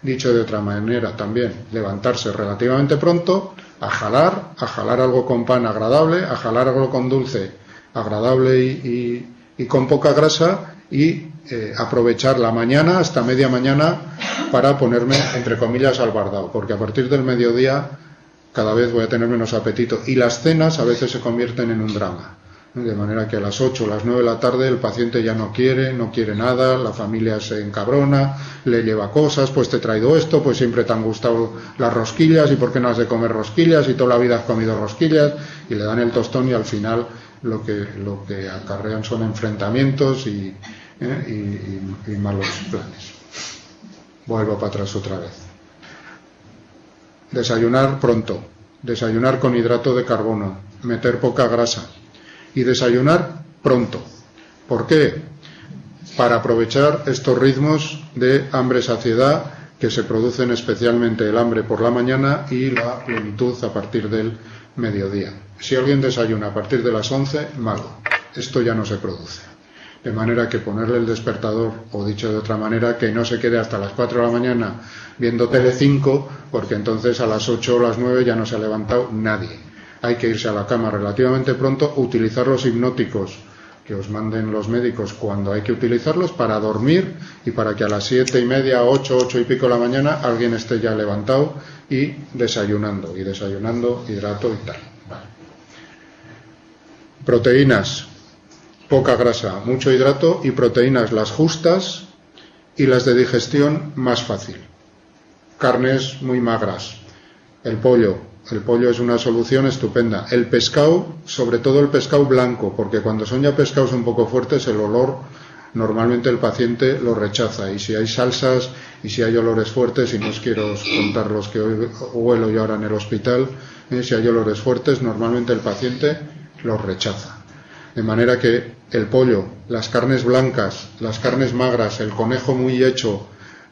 S3: Dicho de otra manera también, levantarse relativamente pronto, a jalar algo con pan agradable, a jalar algo con dulce agradable y con poca grasa y aprovechar la mañana hasta media mañana para ponerme, entre comillas, al bardao, porque a partir del mediodía cada vez voy a tener menos apetito. Y las cenas a veces se convierten en un drama. De manera que a las 8 o las 9 de la tarde el paciente ya no quiere nada, la familia se encabrona, le lleva cosas, pues te he traído esto, pues siempre te han gustado las rosquillas y por qué no has de comer rosquillas y toda la vida has comido rosquillas, y le dan el tostón y al final lo que acarrean son enfrentamientos y malos planes. Vuelvo para atrás otra vez. Desayunar pronto, desayunar con hidrato de carbono, meter poca grasa. Y desayunar pronto. ¿Por qué? Para aprovechar estos ritmos de hambre-saciedad que se producen, especialmente el hambre por la mañana y la plenitud a partir del mediodía. Si alguien desayuna a partir de las 11, malo. Esto ya no se produce. De manera que ponerle el despertador, o dicho de otra manera, que no se quede hasta las 4 de la mañana viendo Telecinco, porque entonces a las 8 o las 9 ya no se ha levantado nadie. Hay que irse a la cama relativamente pronto, utilizar los hipnóticos que os manden los médicos cuando hay que utilizarlos para dormir y para que a las 7:30, 8 y pico de la mañana alguien esté ya levantado y desayunando hidrato y tal. Vale. Proteínas, poca grasa, mucho hidrato y proteínas las justas y las de digestión más fácil. Carnes muy magras. El pollo es una solución estupenda. El pescado, sobre todo el pescado blanco, porque cuando son ya pescados un poco fuertes, el olor normalmente el paciente lo rechaza. Y si hay salsas y si hay olores fuertes, y no os quiero contar los que hoy huelo yo ahora en el hospital, si hay olores fuertes, normalmente el paciente los rechaza. De manera que el pollo, las carnes blancas, las carnes magras, el conejo muy hecho,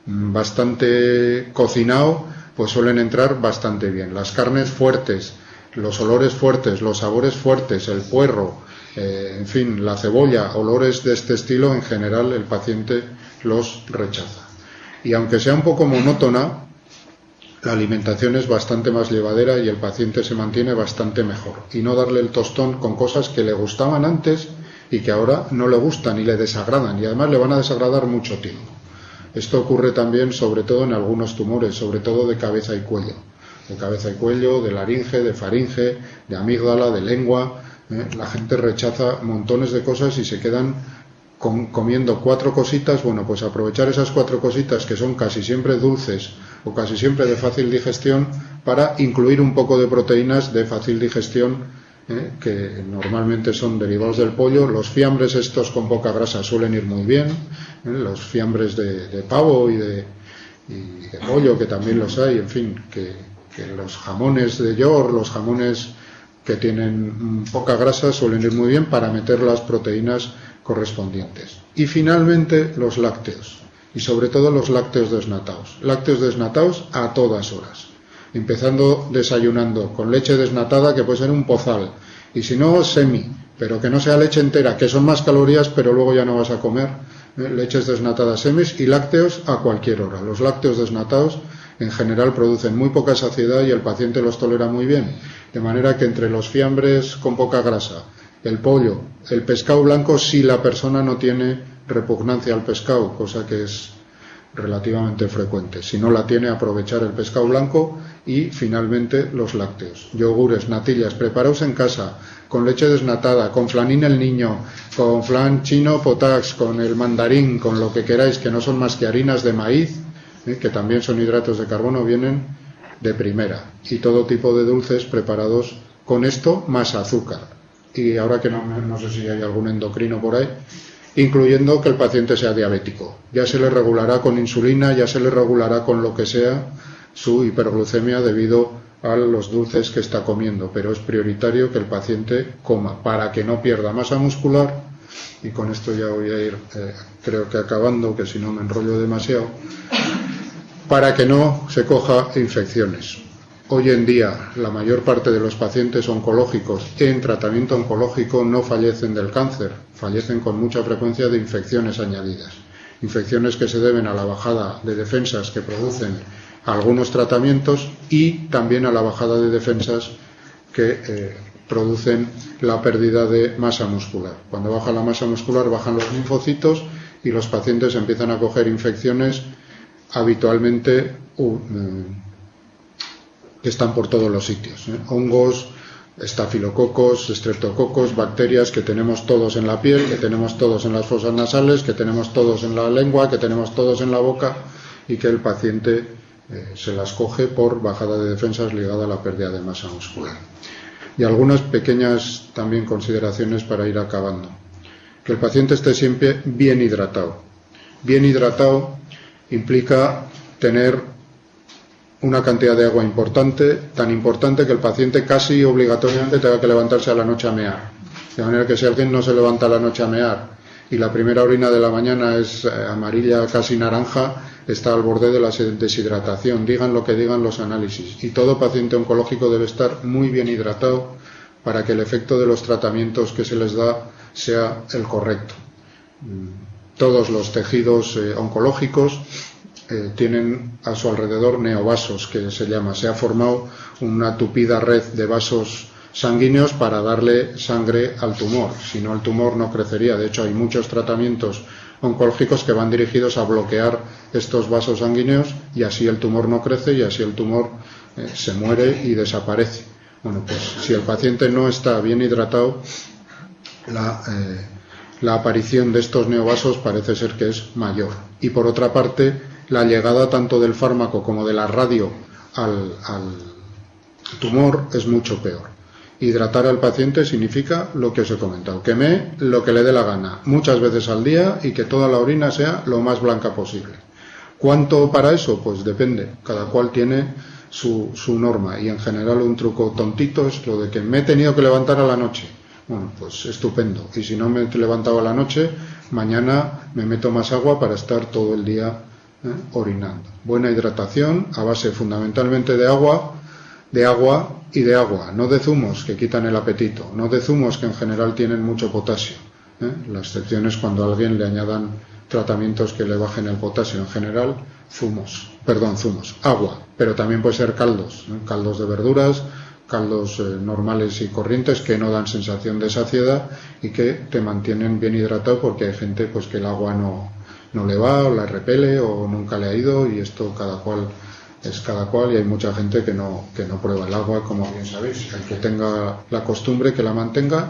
S3: bastante cocinado, pues suelen entrar bastante bien. Las carnes fuertes, los olores fuertes, los sabores fuertes, el puerro, en fin, la cebolla, olores de este estilo, en general el paciente los rechaza. Y aunque sea un poco monótona, la alimentación es bastante más llevadera y el paciente se mantiene bastante mejor. Y no darle el tostón con cosas que le gustaban antes y que ahora no le gustan y le desagradan, y además le van a desagradar mucho tiempo. Esto ocurre también, sobre todo en algunos tumores, sobre todo de cabeza y cuello. De cabeza y cuello, de laringe, de faringe, de amígdala, de lengua. La gente rechaza montones de cosas y se quedan comiendo 4 cositas. Bueno, pues aprovechar esas 4 cositas que son casi siempre dulces o casi siempre de fácil digestión para incluir un poco de proteínas de fácil digestión, que normalmente son derivados del pollo. Los fiambres estos con poca grasa suelen ir muy bien, los fiambres de pavo y de pollo, que también los hay, en fin, que los jamones de York, los jamones que tienen poca grasa suelen ir muy bien para meter las proteínas correspondientes. Y finalmente los lácteos, y sobre todo los lácteos desnatados. Lácteos desnatados a todas horas. Empezando desayunando con leche desnatada, que puede ser un pozal, y si no, semi, pero que no sea leche entera, que son más calorías, pero luego ya no vas a comer. Leches desnatadas semis y lácteos a cualquier hora. Los lácteos desnatados en general producen muy poca saciedad y el paciente los tolera muy bien, de manera que entre los fiambres con poca grasa, el pollo, el pescado blanco, si la persona no tiene repugnancia al pescado, cosa que es relativamente frecuente. Si no la tiene, aprovechar el pescado blanco y finalmente los lácteos. Yogures, natillas, preparaos en casa, con leche desnatada, con flanín el niño, con flan chino potax, con el mandarín, con lo que queráis, que no son más que harinas de maíz, que también son hidratos de carbono, vienen de primera. Y todo tipo de dulces preparados con esto, más azúcar. Y ahora que no sé si hay algún endocrino por ahí, incluyendo que el paciente sea diabético. Ya se le regulará con insulina, ya se le regulará con lo que sea su hiperglucemia debido a los dulces que está comiendo, pero es prioritario que el paciente coma para que no pierda masa muscular. Y con esto ya voy a ir, creo que acabando, que si no me enrollo demasiado, para que no se coja infecciones. Hoy en día la mayor parte de los pacientes oncológicos en tratamiento oncológico no fallecen del cáncer, fallecen con mucha frecuencia de infecciones añadidas. Infecciones que se deben a la bajada de defensas que producen algunos tratamientos y también a la bajada de defensas que producen la pérdida de masa muscular. Cuando baja la masa muscular bajan los linfocitos y los pacientes empiezan a coger infecciones habitualmente que están por todos los sitios, hongos, estafilococos, estreptococos, bacterias que tenemos todos en la piel, que tenemos todos en las fosas nasales, que tenemos todos en la lengua, que tenemos todos en la boca, y que el paciente se las coge por bajada de defensas ligada a la pérdida de masa muscular. Y algunas pequeñas también consideraciones para ir acabando. Que el paciente esté siempre bien hidratado. Bien hidratado implica tener una cantidad de agua importante, tan importante que el paciente casi obligatoriamente tenga que levantarse a la noche a mear. De manera que si alguien no se levanta a la noche a mear y la primera orina de la mañana es amarilla, casi naranja, está al borde de la deshidratación, digan lo que digan los análisis. Y todo paciente oncológico debe estar muy bien hidratado para que el efecto de los tratamientos que se les da sea el correcto. Todos los tejidos oncológicos tienen a su alrededor neovasos, que se llama. Se ha formado una tupida red de vasos sanguíneos para darle sangre al tumor. Si no, el tumor no crecería. De hecho, hay muchos tratamientos oncológicos que van dirigidos a bloquear estos vasos sanguíneos y así el tumor no crece y así el tumor se muere y desaparece. Bueno, pues si el paciente no está bien hidratado, la aparición de estos neovasos parece ser que es mayor. Y por otra parte, la llegada tanto del fármaco como de la radio al tumor es mucho peor. Hidratar al paciente significa lo que os he comentado, que mee lo que le dé la gana, muchas veces al día, y que toda la orina sea lo más blanca posible. ¿Cuánto para eso? Pues depende, cada cual tiene su norma, y en general un truco tontito es lo de que me he tenido que levantar a la noche. Bueno, pues estupendo, y si no me he levantado a la noche, mañana me meto más agua para estar todo el día orinando. Buena hidratación a base fundamentalmente de agua y de agua, no de zumos que quitan el apetito, no de zumos que en general tienen mucho potasio. La excepción es cuando a alguien le añadan tratamientos que le bajen el potasio. En general, zumos, agua, pero también puede ser caldos, caldos de verduras, caldos normales y corrientes que no dan sensación de saciedad y que te mantienen bien hidratado, porque hay gente pues que el agua no le va, o la repele, o nunca le ha ido, y esto cada cual es cada cual, y hay mucha gente que no prueba el agua, como bien sabéis. El que tenga la costumbre, que la mantenga,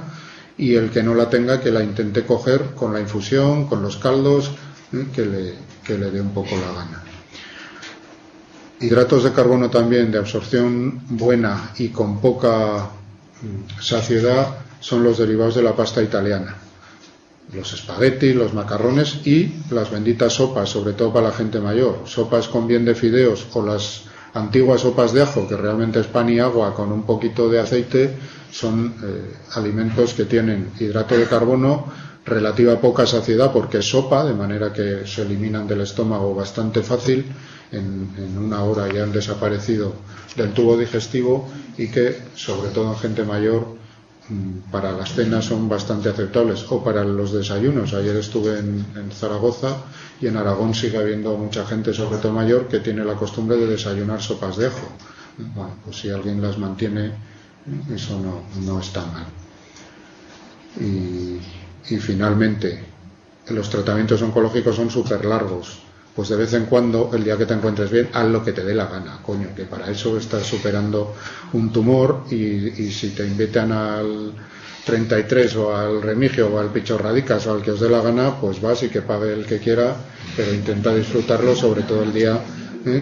S3: y el que no la tenga, que la intente coger con la infusión, con los caldos, que le dé un poco la gana. Hidratos de carbono también de absorción buena y con poca saciedad son los derivados de la pasta italiana. Los espaguetis, los macarrones y las benditas sopas, sobre todo para la gente mayor. Sopas con bien de fideos o las antiguas sopas de ajo, que realmente es pan y agua con un poquito de aceite, son alimentos que tienen hidrato de carbono, relativa poca saciedad porque es sopa, de manera que se eliminan del estómago bastante fácil, en una hora ya han desaparecido del tubo digestivo, y que, sobre todo en gente mayor, para las cenas son bastante aceptables, o para los desayunos. Ayer estuve en Zaragoza, y en Aragón sigue habiendo mucha gente, sobre todo mayor, que tiene la costumbre de desayunar sopas de ajo. Bueno, pues si alguien las mantiene, eso no está mal. Y finalmente, los tratamientos oncológicos son súper largos. Pues de vez en cuando, el día que te encuentres bien, haz lo que te dé la gana, coño, que para eso estás superando un tumor, y si te invitan al 33 o al Remigio o al Pichorradicas o al que os dé la gana, pues vas, y que pague el que quiera, pero intenta disfrutarlo, sobre todo el día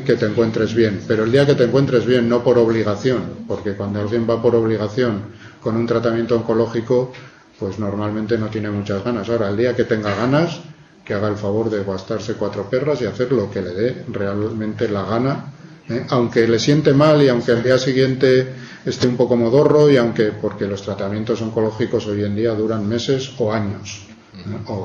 S3: que te encuentres bien. Pero el día que te encuentres bien, no por obligación, porque cuando alguien va por obligación con un tratamiento oncológico, pues normalmente no tiene muchas ganas. Ahora, el día que tenga ganas, que haga el favor de gastarse 4 perras y hacer lo que le dé realmente la gana, aunque le siente mal, y aunque el día siguiente esté un poco modorro, y porque los tratamientos oncológicos hoy en día duran meses o años,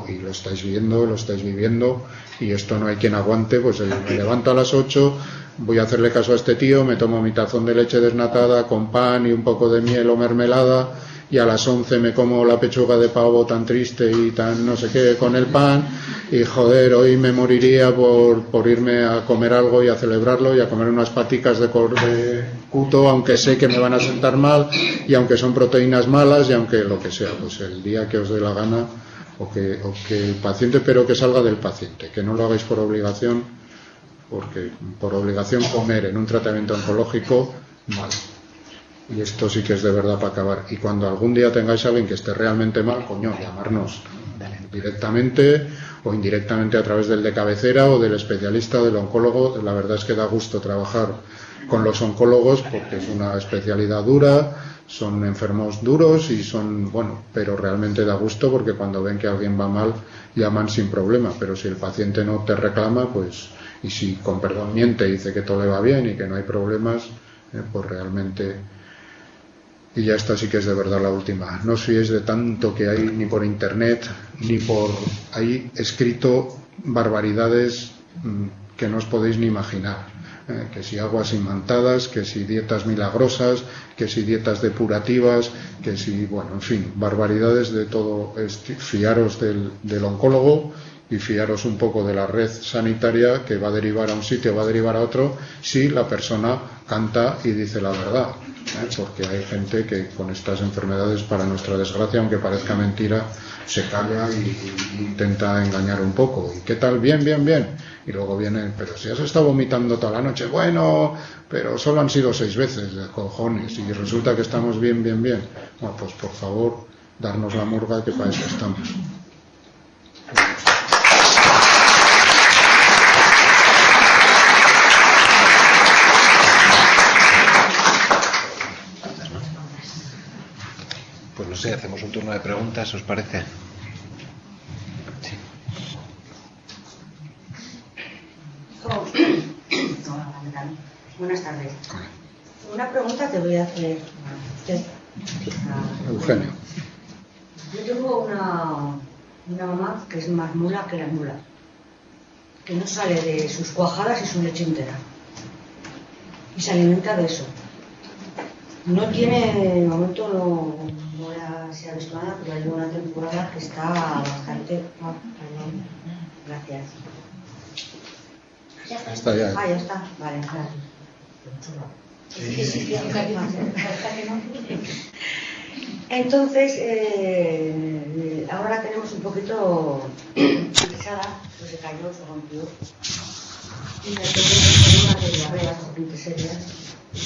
S3: y lo estáis viendo, lo estáis viviendo, y esto no hay quien aguante. Pues me levanto a las 8, voy a hacerle caso a este tío, me tomo mi tazón de leche desnatada con pan y un poco de miel o mermelada, y a las 11 me como la pechuga de pavo tan triste y tan no sé qué con el pan, y joder, hoy me moriría por irme a comer algo y a celebrarlo, y a comer unas paticas de cuto, aunque sé que me van a sentar mal, y aunque son proteínas malas, y aunque lo que sea. Pues el día que os dé la gana, o que el paciente, pero que salga del paciente, que no lo hagáis por obligación, porque por obligación comer en un tratamiento oncológico mal. Y esto sí que es de verdad para acabar. Y cuando algún día tengáis a alguien que esté realmente mal, coño, llamarnos directamente o indirectamente a través del de cabecera o del especialista o del oncólogo. La verdad es que da gusto trabajar con los oncólogos porque es una especialidad dura, son enfermos duros y son, bueno, pero realmente da gusto porque cuando ven que alguien va mal llaman sin problema, pero si el paciente no te reclama, pues, y si con perdón miente y dice que todo le va bien y que no hay problemas, pues realmente. Y ya esta sí que es de verdad la última. No os fiéis de tanto que hay ni por internet ni por ahí escrito barbaridades que no os podéis ni imaginar. Que si aguas imantadas, que si dietas milagrosas, que si dietas depurativas, que si, bueno, en fin, barbaridades de todo. Fiaros del oncólogo y fiaros un poco de la red sanitaria que va a derivar a un sitio, va a derivar a otro, si la persona canta y dice la verdad. Porque hay gente que con estas enfermedades, para nuestra desgracia, aunque parezca mentira, se calla y intenta engañar un poco. ¿Y qué tal? Bien, bien, bien. Y luego viene, pero si has estado vomitando toda la noche, bueno, pero solo han sido 6 veces, de cojones, y resulta que estamos bien, bien, bien. Bueno, pues por favor, darnos la murga, que para eso estamos.
S1: Pues no sé, hacemos un turno de preguntas, ¿os parece? Sí.
S4: Buenas tardes. Una pregunta te voy a hacer.
S3: Eugenio.
S4: Yo tengo una mamá que es más mula que la mula, que no sale de sus cuajadas y su leche entera, y se alimenta de eso. No tiene, de momento no se ha visto nada, pero hay una temporada que está bastante. Perdón. Gracias. ¿Ya está?
S3: Está ya.
S4: Ah, ya está. Vale, gracias. Sí. Entonces, ahora la tenemos un poquito pesada, pues se cayó, se rompió. Y me tengo un problema de diarrea bastante serias.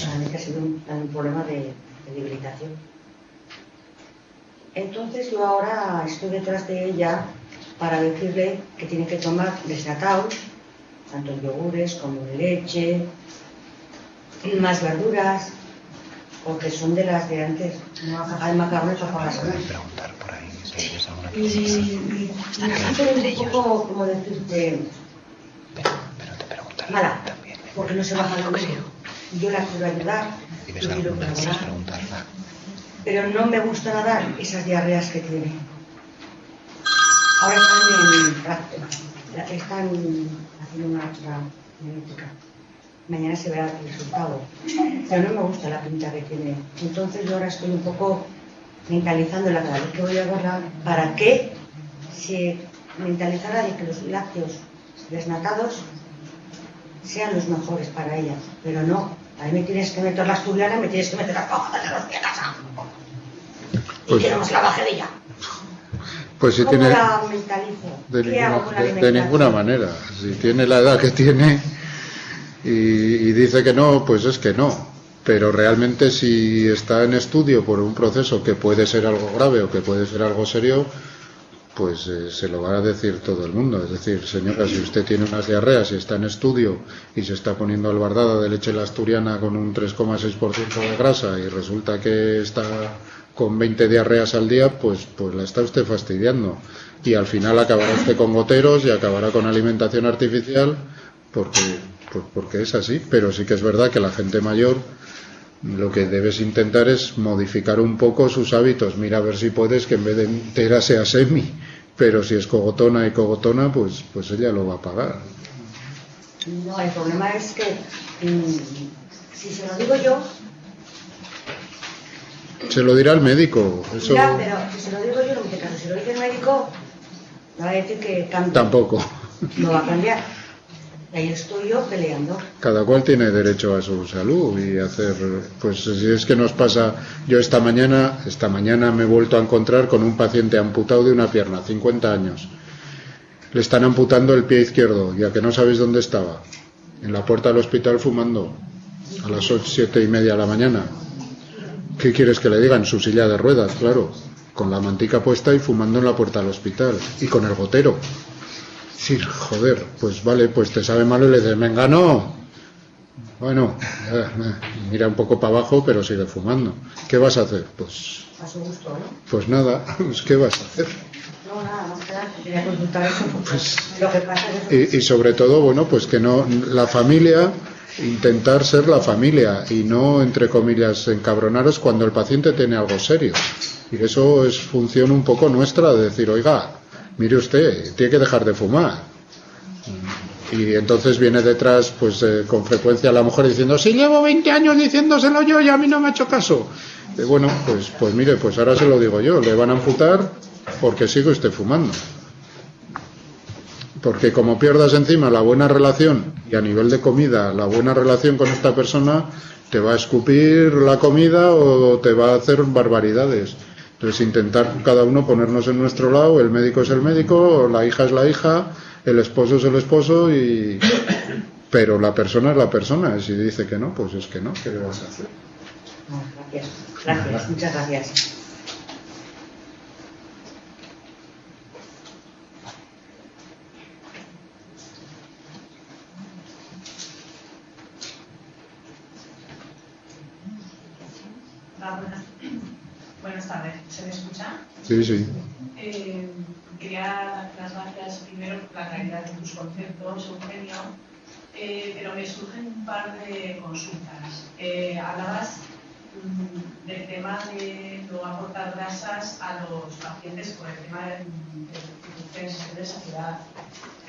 S4: Para mí que ha sido un problema de debilitación. Entonces yo ahora estoy detrás de ella para decirle que tiene que tomar desnatados, tanto en yogures como en leche, más verduras, porque son de las de antes. No hay macarrones para la salud.
S1: Preguntar por ahí si tienes alguna
S4: Y necesito un poco, como decirte,
S1: pero te preguntaré
S4: mala,
S1: también.
S4: porque no se baja el peso. Yo la quiero ayudar,
S1: Y
S4: yo
S1: ves
S4: quiero
S1: alguna, puedes
S4: colaborar,
S1: preguntarla.
S4: pero no me gusta nada esas diarreas que tiene. Ahora están haciendo una otra genética. Mañana se verá el resultado. Pero no me gusta la pinta que tiene. Entonces yo ahora estoy un poco mentalizándola cada vez que voy a verla para que se mentalizara de que los lácteos desnatados sean los mejores para ella. Pero no, ahí me tienes que meter la asturiana y me tienes que meter las hojas de los pies a casa. Y que no se la baje de ella.
S3: Pues si
S4: ¿Cómo
S3: tiene
S4: la mentalizo?
S3: de ninguna manera. Si tiene la edad que tiene y dice que no, pues es que no. Pero realmente si está en estudio por un proceso que puede ser algo grave o que puede ser algo serio, pues se lo va a decir todo el mundo. Es decir, señora, si usted tiene unas diarreas y está en estudio y se está poniendo albardada de leche la asturiana con un 3,6% de grasa y resulta que está con 20 diarreas al día, pues la está usted fastidiando. Y al final acabará usted con goteros y acabará con alimentación artificial porque es así. Pero sí que es verdad que la gente mayor lo que debes intentar es modificar un poco sus hábitos. Mira a ver si puedes que en vez de entera sea semi, pero si es cogotona y cogotona, pues ella lo va a pagar.
S4: No, el problema es que si se lo digo yo,
S3: se lo dirá el médico. Eso...
S4: Ya, pero si se lo digo yo no me hace caso. Si lo dice el médico, me va a decir que cambie.
S3: Tampoco.
S4: No va a cambiar. Y ahí estoy yo peleando.
S3: Cada cual tiene derecho a su salud y hacer, pues si es que nos pasa, yo esta mañana me he vuelto a encontrar con un paciente amputado de una pierna, 50 años. Le están amputando el pie izquierdo, ya que no sabéis dónde estaba, en la puerta del hospital fumando. a las 7:30 de la mañana. ¿Qué quieres que le digan? Su silla de ruedas, claro, con la mantica puesta y fumando en la puerta del hospital, y con el gotero. Sí, joder, pues vale, pues te sabe malo y le dices, venga, no. Bueno, mira un poco para abajo, pero sigue fumando. ¿Qué vas a hacer? Pues
S4: A su gusto, ¿no?
S3: pues nada, pues ¿qué vas a hacer?
S4: No, nada, más que nada, quería consultar eso, pues, lo que pasa es
S3: Y sobre todo, bueno, pues que no, la familia, intentar ser la familia y no, entre comillas, encabronaros cuando el paciente tiene algo serio. Y eso es función un poco nuestra de decir, oiga, mire usted, tiene que dejar de fumar. Y entonces viene detrás, pues con frecuencia la mujer diciendo, si llevo 20 años diciéndoselo yo y a mí no me ha hecho caso. Bueno, pues mire, pues ahora se lo digo yo, le van a amputar porque sigue usted fumando. Porque como pierdas encima la buena relación, y a nivel de comida, la buena relación con esta persona, te va a escupir la comida o te va a hacer barbaridades. Entonces intentar cada uno ponernos en nuestro lado, el médico es el médico, la hija es la hija, el esposo es el esposo, pero la persona es la persona, y si dice que no, pues es que no, ¿qué le vas a hacer?
S4: No, gracias, muchas gracias.
S5: Buenas tardes, ¿se me escucha?
S3: Sí, sí.
S5: Quería dar las gracias primero por la claridad de tus conceptos, Eugenio, pero me surgen un par de consultas. Hablabas del tema de no aportar grasas a los pacientes por el tema de saciedad.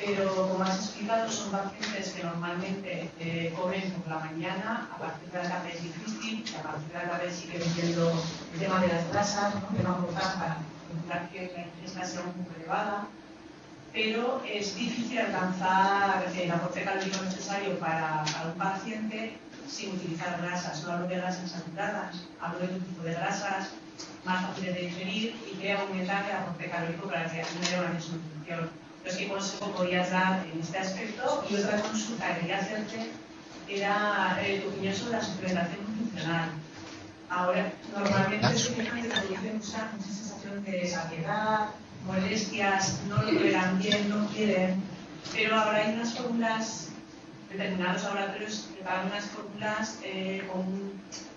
S5: Pero, como has explicado, son pacientes que normalmente comen por la mañana, a partir de la tarde es difícil, y a partir de la tarde sigue viendo el tema de las grasas, ¿no? Que no aportan para intentar que la ingesta sea un poco elevada, pero es difícil alcanzar el aporte calórico necesario para un paciente sin utilizar grasas. No hablo de grasas saturadas, hablo de un tipo de grasas más fáciles de digerir y que aumentan el aporte calórico para que haya una desnutrición. Entonces, ¿qué consejo podrías dar en este aspecto? Y otra consulta que quería hacerte era tu opinión sobre la suplementación nutricional. Ahora, normalmente se quejan de que produce mucha sensación de saciedad, molestias, no lo toleran bien, no quieren, pero ahora hay unas fórmulas, determinados laboratorios preparan unas fórmulas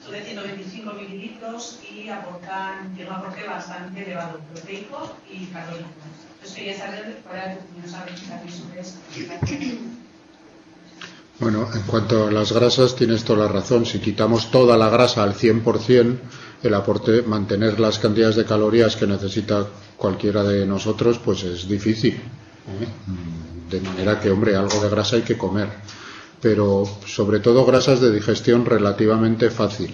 S5: son de 125 mililitros y tienen un aporte bastante elevado, proteico y calórico. Entonces quería saber cuál era tu opinión sobre esto.
S3: Bueno, en cuanto a las grasas, tienes toda la razón. Si quitamos toda la grasa al 100%, el aporte, mantener las cantidades de calorías que necesita cualquiera de nosotros, pues es difícil. De manera que, hombre, algo de grasa hay que comer. Pero, sobre todo, grasas de digestión relativamente fácil.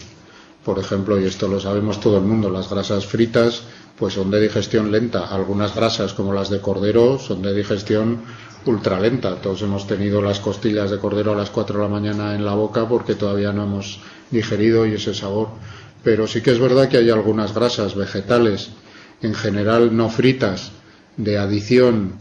S3: Por ejemplo, y esto lo sabemos todo el mundo, las grasas fritas pues son de digestión lenta. Algunas grasas, como las de cordero, son de digestión ultralenta. Todos hemos tenido las costillas de cordero a las 4 de la mañana en la boca porque todavía no hemos digerido y ese sabor. Pero sí que es verdad que hay algunas grasas vegetales, en general no fritas, de adición,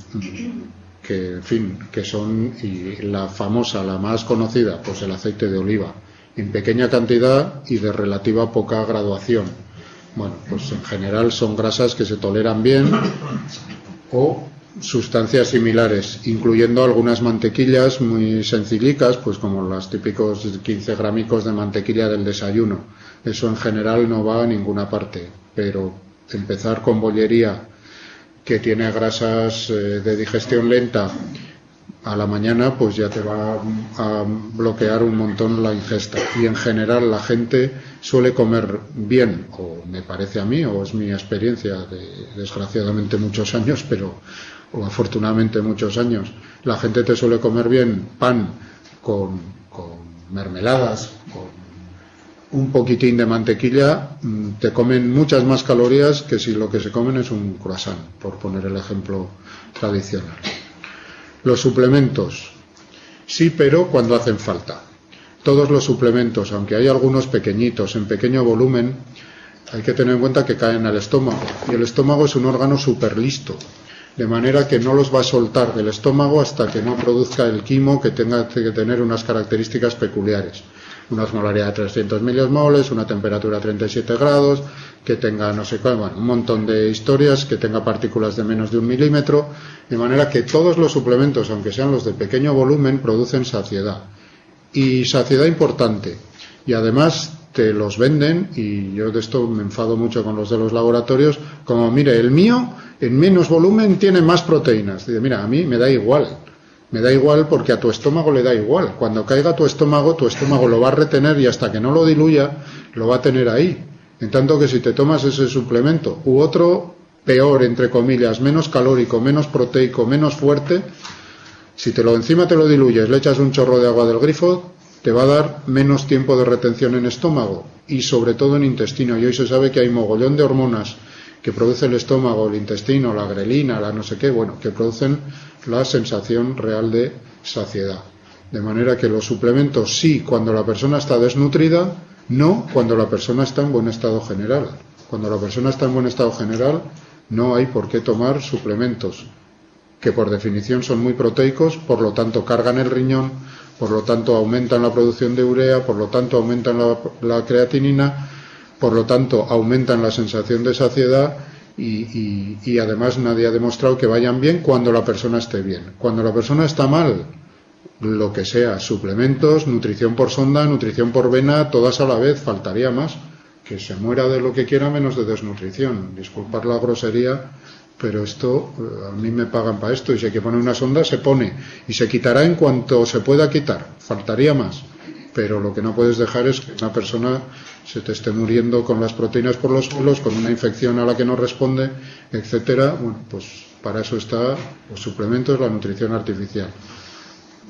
S3: que, en fin, que son, y la famosa, la más conocida, pues el aceite de oliva, en pequeña cantidad y de relativa poca graduación. Bueno, pues en general son grasas que se toleran bien o sustancias similares, incluyendo algunas mantequillas muy sencillicas, pues como los típicos 15 gramicos de mantequilla del desayuno. Eso en general no va a ninguna parte, pero empezar con bollería, que tiene grasas de digestión lenta, a la mañana, pues ya te va a bloquear un montón la ingesta. Y en general la gente suele comer bien, o me parece a mí, o es mi experiencia de desgraciadamente muchos años, o afortunadamente muchos años. La gente te suele comer bien pan con mermeladas, con un poquitín de mantequilla, te comen muchas más calorías que si lo que se comen es un croissant, por poner el ejemplo tradicional. Los suplementos, sí, pero cuando hacen falta. Todos los suplementos, aunque hay algunos pequeñitos, en pequeño volumen, hay que tener en cuenta que caen al estómago. Y el estómago es un órgano súper listo, de manera que no los va a soltar del estómago hsta que no produzca el quimo que tenga que tener unas características peculiares. una osmolaridad de 300 milimoles, una temperatura a 37 grados, que tenga no sé cuál, bueno, un montón de historias, que tenga partículas de menos de 1 milímetro, de manera que todos los suplementos, aunque sean los de pequeño volumen, producen saciedad. Y saciedad importante. Y además te los venden, y yo de esto me enfado mucho con los de los laboratorios, como mire, el mío en menos volumen tiene más proteínas. Dice, mira, a mí me da igual. Me da igual porque a tu estómago le da igual. Cuando caiga tu estómago lo va a retener y hasta que no lo diluya, lo va a tener ahí. En tanto que si te tomas ese suplemento u otro peor, entre comillas, menos calórico, menos proteico, menos fuerte, si encima te lo diluyes, le echas un chorro de agua del grifo, te va a dar menos tiempo de retención en estómago y sobre todo en intestino. Y hoy se sabe que hay mogollón de hormonas que produce el estómago, el intestino, la grelina, la no sé qué, bueno, que producen la sensación real de saciedad. De manera que los suplementos sí cuando la persona está desnutrida, no cuando la persona está en buen estado general. Cuando la persona está en buen estado general no hay por qué tomar suplementos que por definición son muy proteicos, por lo tanto cargan el riñón, por lo tanto aumentan la producción de urea, por lo tanto aumentan la creatinina, por lo tanto aumentan la sensación de saciedad y además nadie ha demostrado que vayan bien cuando la persona esté bien. Cuando la persona está mal, lo que sea, suplementos, nutrición por sonda, nutrición por vena, todas a la vez, faltaría más, que se muera de lo que quiera menos de desnutrición. Disculpar la grosería, pero esto, a mí me pagan para esto, y si hay que poner una sonda, se pone, y se quitará en cuanto se pueda quitar, faltaría más. Pero lo que no puedes dejar es que una persona se te esté muriendo con las proteínas por los suelos, con una infección a la que no responde, etcétera. Bueno, pues para eso está los suplementos, la nutrición artificial.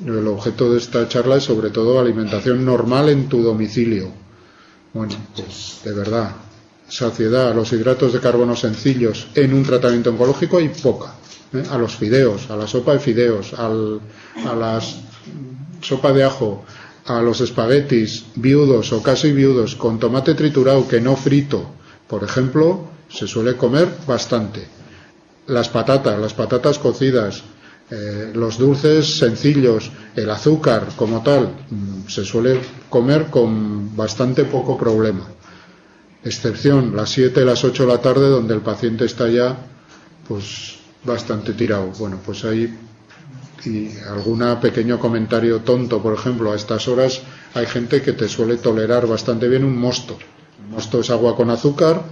S3: El objeto de esta charla es sobre todo alimentación normal en tu domicilio. Bueno, pues de verdad, saciedad a los hidratos de carbono sencillos en un tratamiento oncológico hay poca. A los fideos, a la sopa de fideos, a la sopa de ajo, a los espaguetis viudos o casi viudos con tomate triturado que no frito, por ejemplo, se suele comer bastante. Las patatas cocidas, los dulces sencillos, el azúcar como tal, se suele comer con bastante poco problema. Excepción, las 7, las 8 de la tarde, donde el paciente está ya pues bastante tirado. Bueno, pues ahí, y algún pequeño comentario tonto, por ejemplo, a estas horas hay gente que te suele tolerar bastante bien un mosto. El mosto es agua con azúcar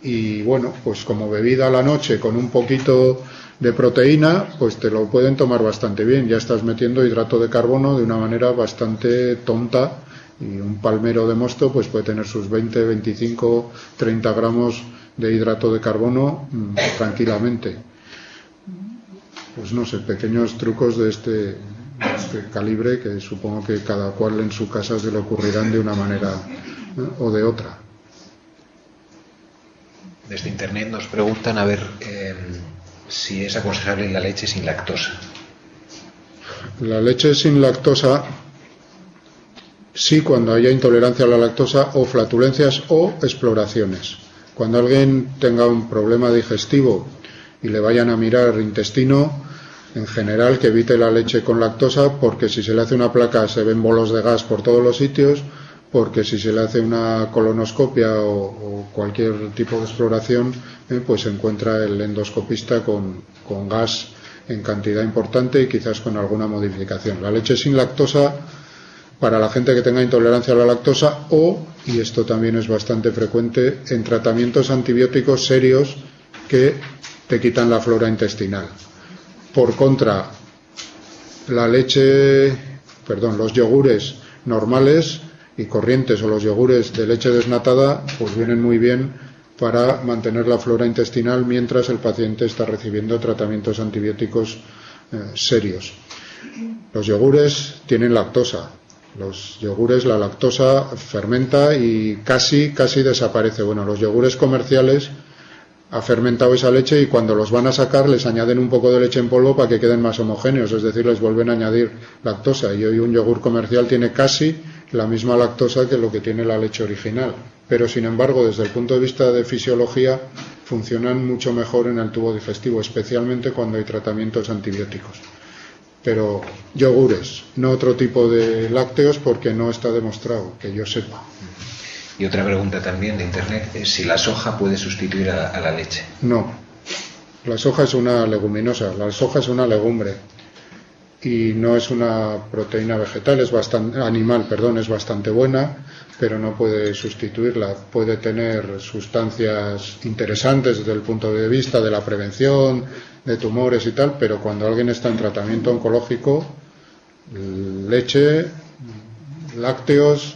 S3: y bueno, pues como bebida a la noche con un poquito de proteína, pues te lo pueden tomar bastante bien. Ya estás metiendo hidrato de carbono de una manera bastante tonta, y un palmero de mosto pues puede tener sus 20, 25, 30 gramos de hidrato de carbono tranquilamente. Pues no sé, pequeños trucos de este calibre que supongo que cada cual en su casa se le ocurrirán de una manera o de otra.
S1: Desde internet nos preguntan a ver si es aconsejable la leche sin lactosa.
S3: La leche sin lactosa sí, cuando haya intolerancia a la lactosa o flatulencias o exploraciones. Cuando alguien tenga un problema digestivo y le vayan a mirar intestino, en general que evite la leche con lactosa, porque si se le hace una placa se ven bolos de gas por todos los sitios, porque si se le hace una colonoscopia o cualquier tipo de exploración, pues se encuentra el endoscopista con gas en cantidad importante y quizás con alguna modificación. La leche sin lactosa, para la gente que tenga intolerancia a la lactosa o, y esto también es bastante frecuente, en tratamientos antibióticos serios que te quitan la flora intestinal. Por contra, los yogures normales y corrientes o los yogures de leche desnatada pues vienen muy bien para mantener la flora intestinal mientras el paciente está recibiendo tratamientos antibióticos serios. Los yogures tienen lactosa. Los yogures, la lactosa fermenta y casi desaparece. Bueno, los yogures comerciales ha fermentado esa leche y cuando los van a sacar les añaden un poco de leche en polvo para que queden más homogéneos, es decir, les vuelven a añadir lactosa, y hoy un yogur comercial tiene casi la misma lactosa que lo que tiene la leche original, pero sin embargo desde el punto de vista de fisiología funcionan mucho mejor en el tubo digestivo, especialmente cuando hay tratamientos antibióticos. pero yogures, no otro tipo de lácteos porque no está demostrado, que yo sepa.
S1: Y otra pregunta también de internet es si la soja puede sustituir a la leche.
S3: No, la soja es una leguminosa, la soja es una legumbre y no es una proteína vegetal, es bastante buena, pero no puede sustituirla. Puede tener sustancias interesantes desde el punto de vista de la prevención de tumores y tal, pero cuando alguien está en tratamiento oncológico, leche, lácteos,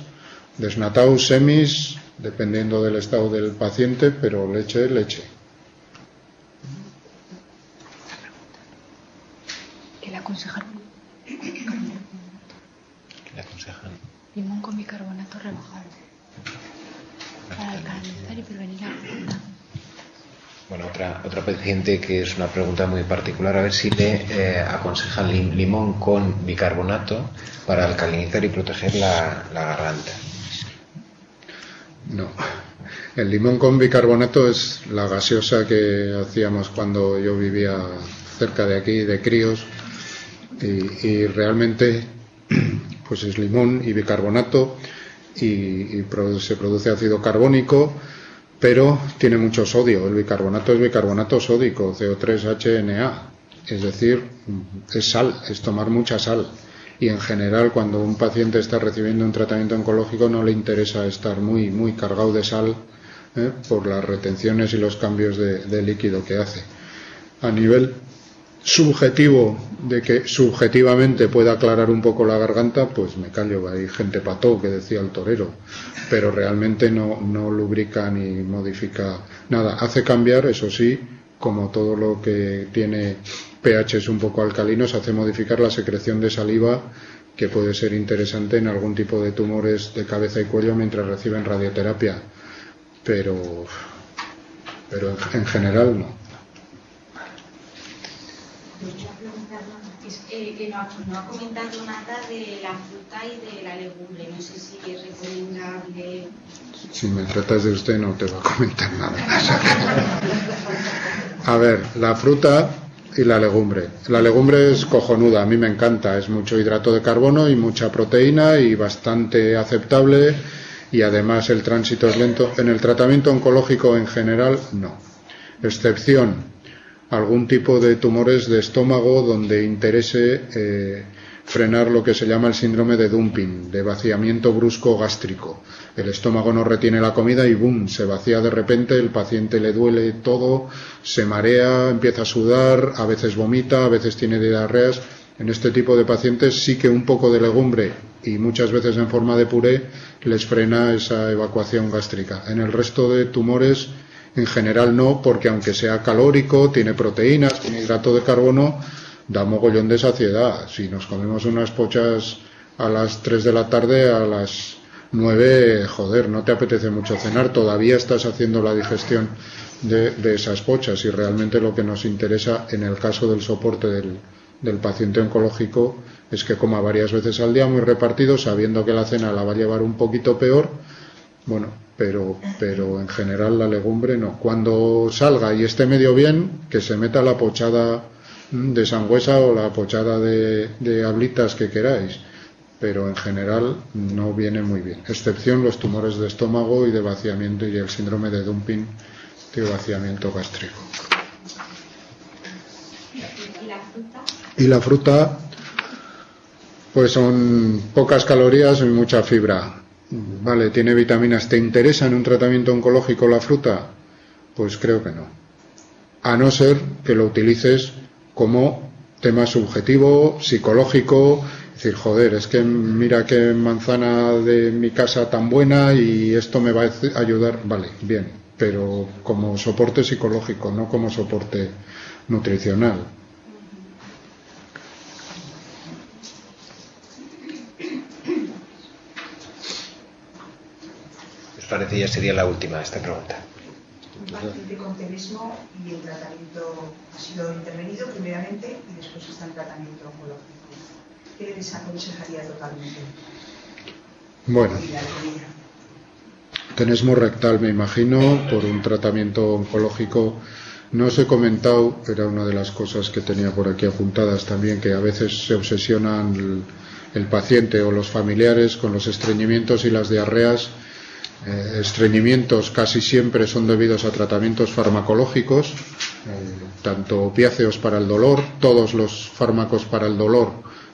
S3: desnatados, semis, dependiendo del estado del paciente, pero leche.
S2: ¿Qué le aconsejaron? Limón con bicarbonato rebajado para alcalinizar y prevenir la fruta.
S1: Bueno, otra paciente que es una pregunta muy particular, a ver si le aconsejan limón con bicarbonato para alcalinizar y proteger la garganta.
S3: No, el limón con bicarbonato es la gaseosa que hacíamos cuando yo vivía cerca de aquí, de críos, y realmente pues es limón y bicarbonato y se produce ácido carbónico, pero tiene mucho sodio. El bicarbonato es bicarbonato sódico, CO3HNA, es decir, es sal, es tomar mucha sal. Y en general, cuando un paciente está recibiendo un tratamiento oncológico, no le interesa estar muy cargado de sal por las retenciones y los cambios de líquido que hace. A nivel subjetivo, de que subjetivamente pueda aclarar un poco la garganta, pues me callo, hay gente pató, que decía el torero, pero realmente no lubrica ni modifica nada. Hace cambiar, eso sí, como todo lo que tiene pHs un poco alcalinos, hace modificar la secreción de saliva, que puede ser interesante en algún tipo de tumores de cabeza y cuello mientras reciben radioterapia, pero en general no.
S6: Que no ha comentado nada de la fruta y de la legumbre. No sé si es recomendable.
S3: Si me tratas de usted, no te voy a comentar nada. A ver, la fruta y la legumbre. La legumbre es cojonuda, a mí me encanta. Es mucho hidrato de carbono y mucha proteína y bastante aceptable. Y además el tránsito es lento. En el tratamiento oncológico en general, no. Excepción algún tipo de tumores de estómago donde interese frenar lo que se llama el síndrome de dumping, de vaciamiento brusco gástrico. El estómago no retiene la comida y ¡boom!, se vacía de repente, el paciente le duele todo, se marea, empieza a sudar, a veces vomita, a veces tiene diarreas. En este tipo de pacientes sí que un poco de legumbre y muchas veces en forma de puré les frena esa evacuación gástrica. En el resto de tumores en general no, porque aunque sea calórico, tiene proteínas, tiene hidrato de carbono, da mogollón de saciedad. Si nos comemos unas pochas a las 3 de la tarde, a las 9, joder, no te apetece mucho cenar, todavía estás haciendo la digestión de esas pochas, y realmente lo que nos interesa en el caso del soporte del paciente oncológico es que coma varias veces al día, muy repartido, sabiendo que la cena la va a llevar un poquito peor. Bueno, pero en general la legumbre no. Cuando salga y esté medio bien, que se meta la pochada de sangüesa o la pochada de hablitas que queráis, pero en general no viene muy bien. Excepción los tumores de estómago y de vaciamiento y el síndrome de dumping de vaciamiento gástrico.
S6: ¿Y la fruta?
S3: Y la fruta, pues son pocas calorías y mucha fibra. Vale, tiene vitaminas. ¿Te interesa en un tratamiento oncológico la fruta? Pues creo que no. A no ser que lo utilices como tema subjetivo, psicológico, decir, joder, es que mira qué manzana de mi casa tan buena y esto me va a ayudar. Vale, bien, pero como soporte psicológico, no como soporte nutricional.
S1: Parece ya sería la última esta pregunta.
S7: Un paciente con tenesmo y el tratamiento ha sido intervenido primeramente y después está en tratamiento oncológico. ¿Qué le desaconsejaría totalmente?
S3: Bueno, tenesmo rectal, me imagino, por un tratamiento oncológico No os he comentado, era una de las cosas que tenía por aquí apuntadas también, que a veces se obsesionan el paciente o los familiares con los estreñimientos y las diarreas. Estreñimientos casi siempre son debidos a tratamientos farmacológicos, tanto opiáceos para el dolor, todos los fármacos para el dolor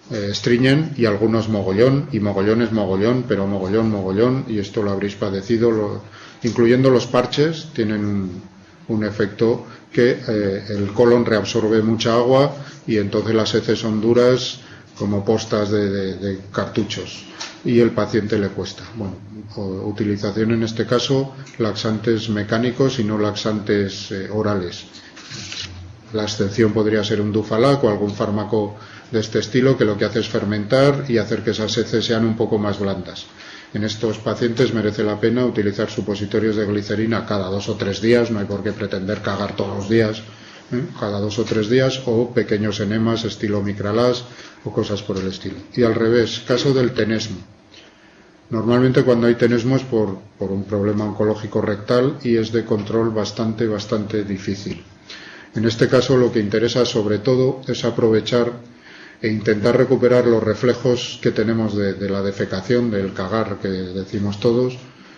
S3: estreñen, y algunos mogollón, y mogollón es mogollón, pero mogollón, y esto lo habréis padecido, incluyendo los parches, tienen un efecto que el colon reabsorbe mucha agua y entonces las heces son duras como postas de cartuchos, y el paciente le cuesta. Bueno, utilización en este caso laxantes mecánicos y no laxantes orales. La excepción podría ser un Dufalac o algún fármaco de este estilo, que lo que hace es fermentar y hacer que esas heces sean un poco más blandas. En estos pacientes merece la pena utilizar supositorios de glicerina cada 2 o 3 días, no hay por qué pretender cagar todos los días, cada 2 o 3 días, o pequeños enemas estilo Micralás o cosas por el estilo. Y al revés, caso del tenesmo. Normalmente cuando hay tenesmo es por un problema oncológico rectal y es de control bastante difícil. En este caso lo que interesa sobre todo es aprovechar e intentar recuperar los reflejos que tenemos de la defecación, del cagar que decimos todos,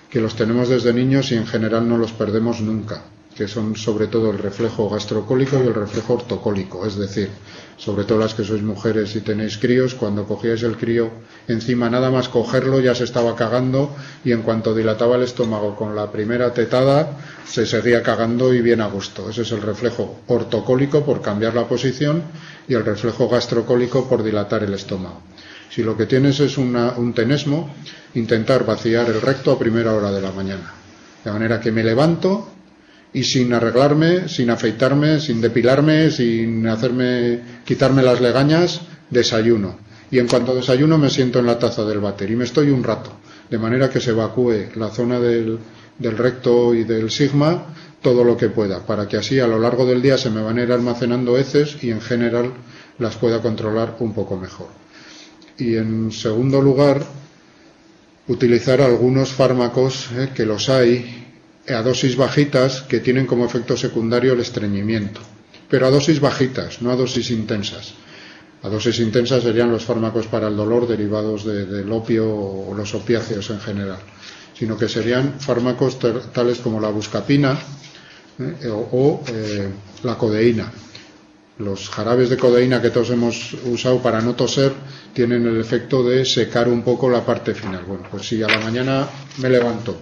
S3: que los tenemos desde niños y en general no los perdemos nunca, que son sobre todo el reflejo gastrocólico y el reflejo ortocólico, es decir, sobre todo las que sois mujeres y tenéis críos, cuando cogíais el crío encima, nada más cogerlo ya se estaba cagando, y en cuanto dilataba el estómago con la primera tetada se seguía cagando y bien a gusto. Ese es el reflejo ortocólico por cambiar la posición, y el reflejo gastrocólico por dilatar el estómago. Si lo que tienes es un tenesmo, intentar vaciar el recto a primera hora de la mañana, de manera que me levanto y sin arreglarme, sin afeitarme, sin depilarme, sin quitarme las legañas, desayuno. Y en cuanto desayuno me siento en la taza del váter y me estoy un rato, de manera que se evacúe la zona del recto y del sigma todo lo que pueda, para que así a lo largo del día se me van a ir almacenando heces y en general las pueda controlar un poco mejor. Y en segundo lugar, utilizar algunos fármacos, que los hay, a dosis bajitas, que tienen como efecto secundario el estreñimiento, pero a dosis bajitas, no a dosis intensas. A dosis intensas serían los fármacos para el dolor derivados del opio o los opiáceos en general, sino que serían fármacos tales como la buscapina o la codeína. Los jarabes de codeína que todos hemos usado para no toser tienen el efecto de secar un poco la parte final. Bueno, pues si a la mañana me levanto,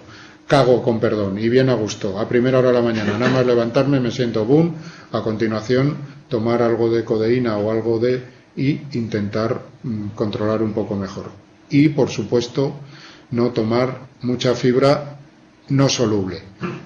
S3: cago con perdón y bien a gusto, a primera hora de la mañana, nada más levantarme me siento boom, a continuación tomar algo de codeína o algo y intentar controlar un poco mejor. Y por supuesto no tomar mucha fibra no soluble,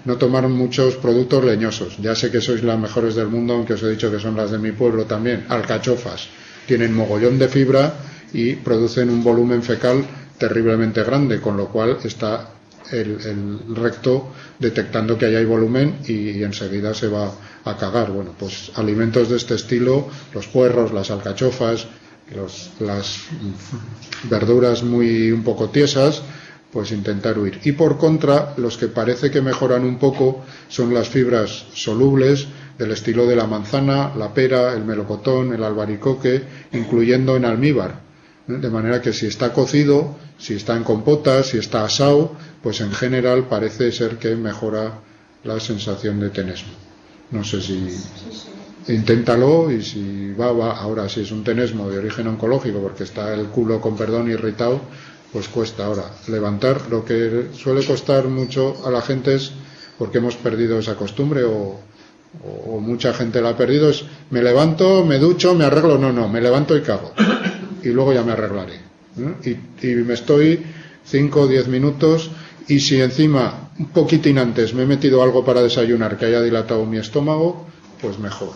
S3: no tomar muchos productos leñosos. Ya sé que sois las mejores del mundo, aunque os he dicho que son las de mi pueblo también. Alcachofas tienen mogollón de fibra y producen un volumen fecal terriblemente grande, con lo cual está el recto detectando que ahí hay volumen y enseguida se va a cagar. Bueno, pues alimentos de este estilo, los puerros, las alcachofas, las verduras un poco tiesas, pues intentar huir. Y por contra, los que parece que mejoran un poco son las fibras solubles del estilo de la manzana, la pera, el melocotón, el albaricoque, incluyendo en almíbar. De manera que si está cocido, si está en compota, si está asado, pues en general parece ser que mejora la sensación de tenesmo. No sé si inténtalo, y si va. Ahora, si es un tenesmo de origen oncológico, porque está el culo con perdón irritado, pues cuesta. Ahora levantar, lo que suele costar mucho a la gente es porque hemos perdido esa costumbre o mucha gente la ha perdido, es me levanto, me ducho, me arreglo. No, me levanto y cago y luego ya me arreglaré, y me estoy 5 o 10 minutos, y si encima un poquitín antes me he metido algo para desayunar que haya dilatado mi estómago, pues mejor.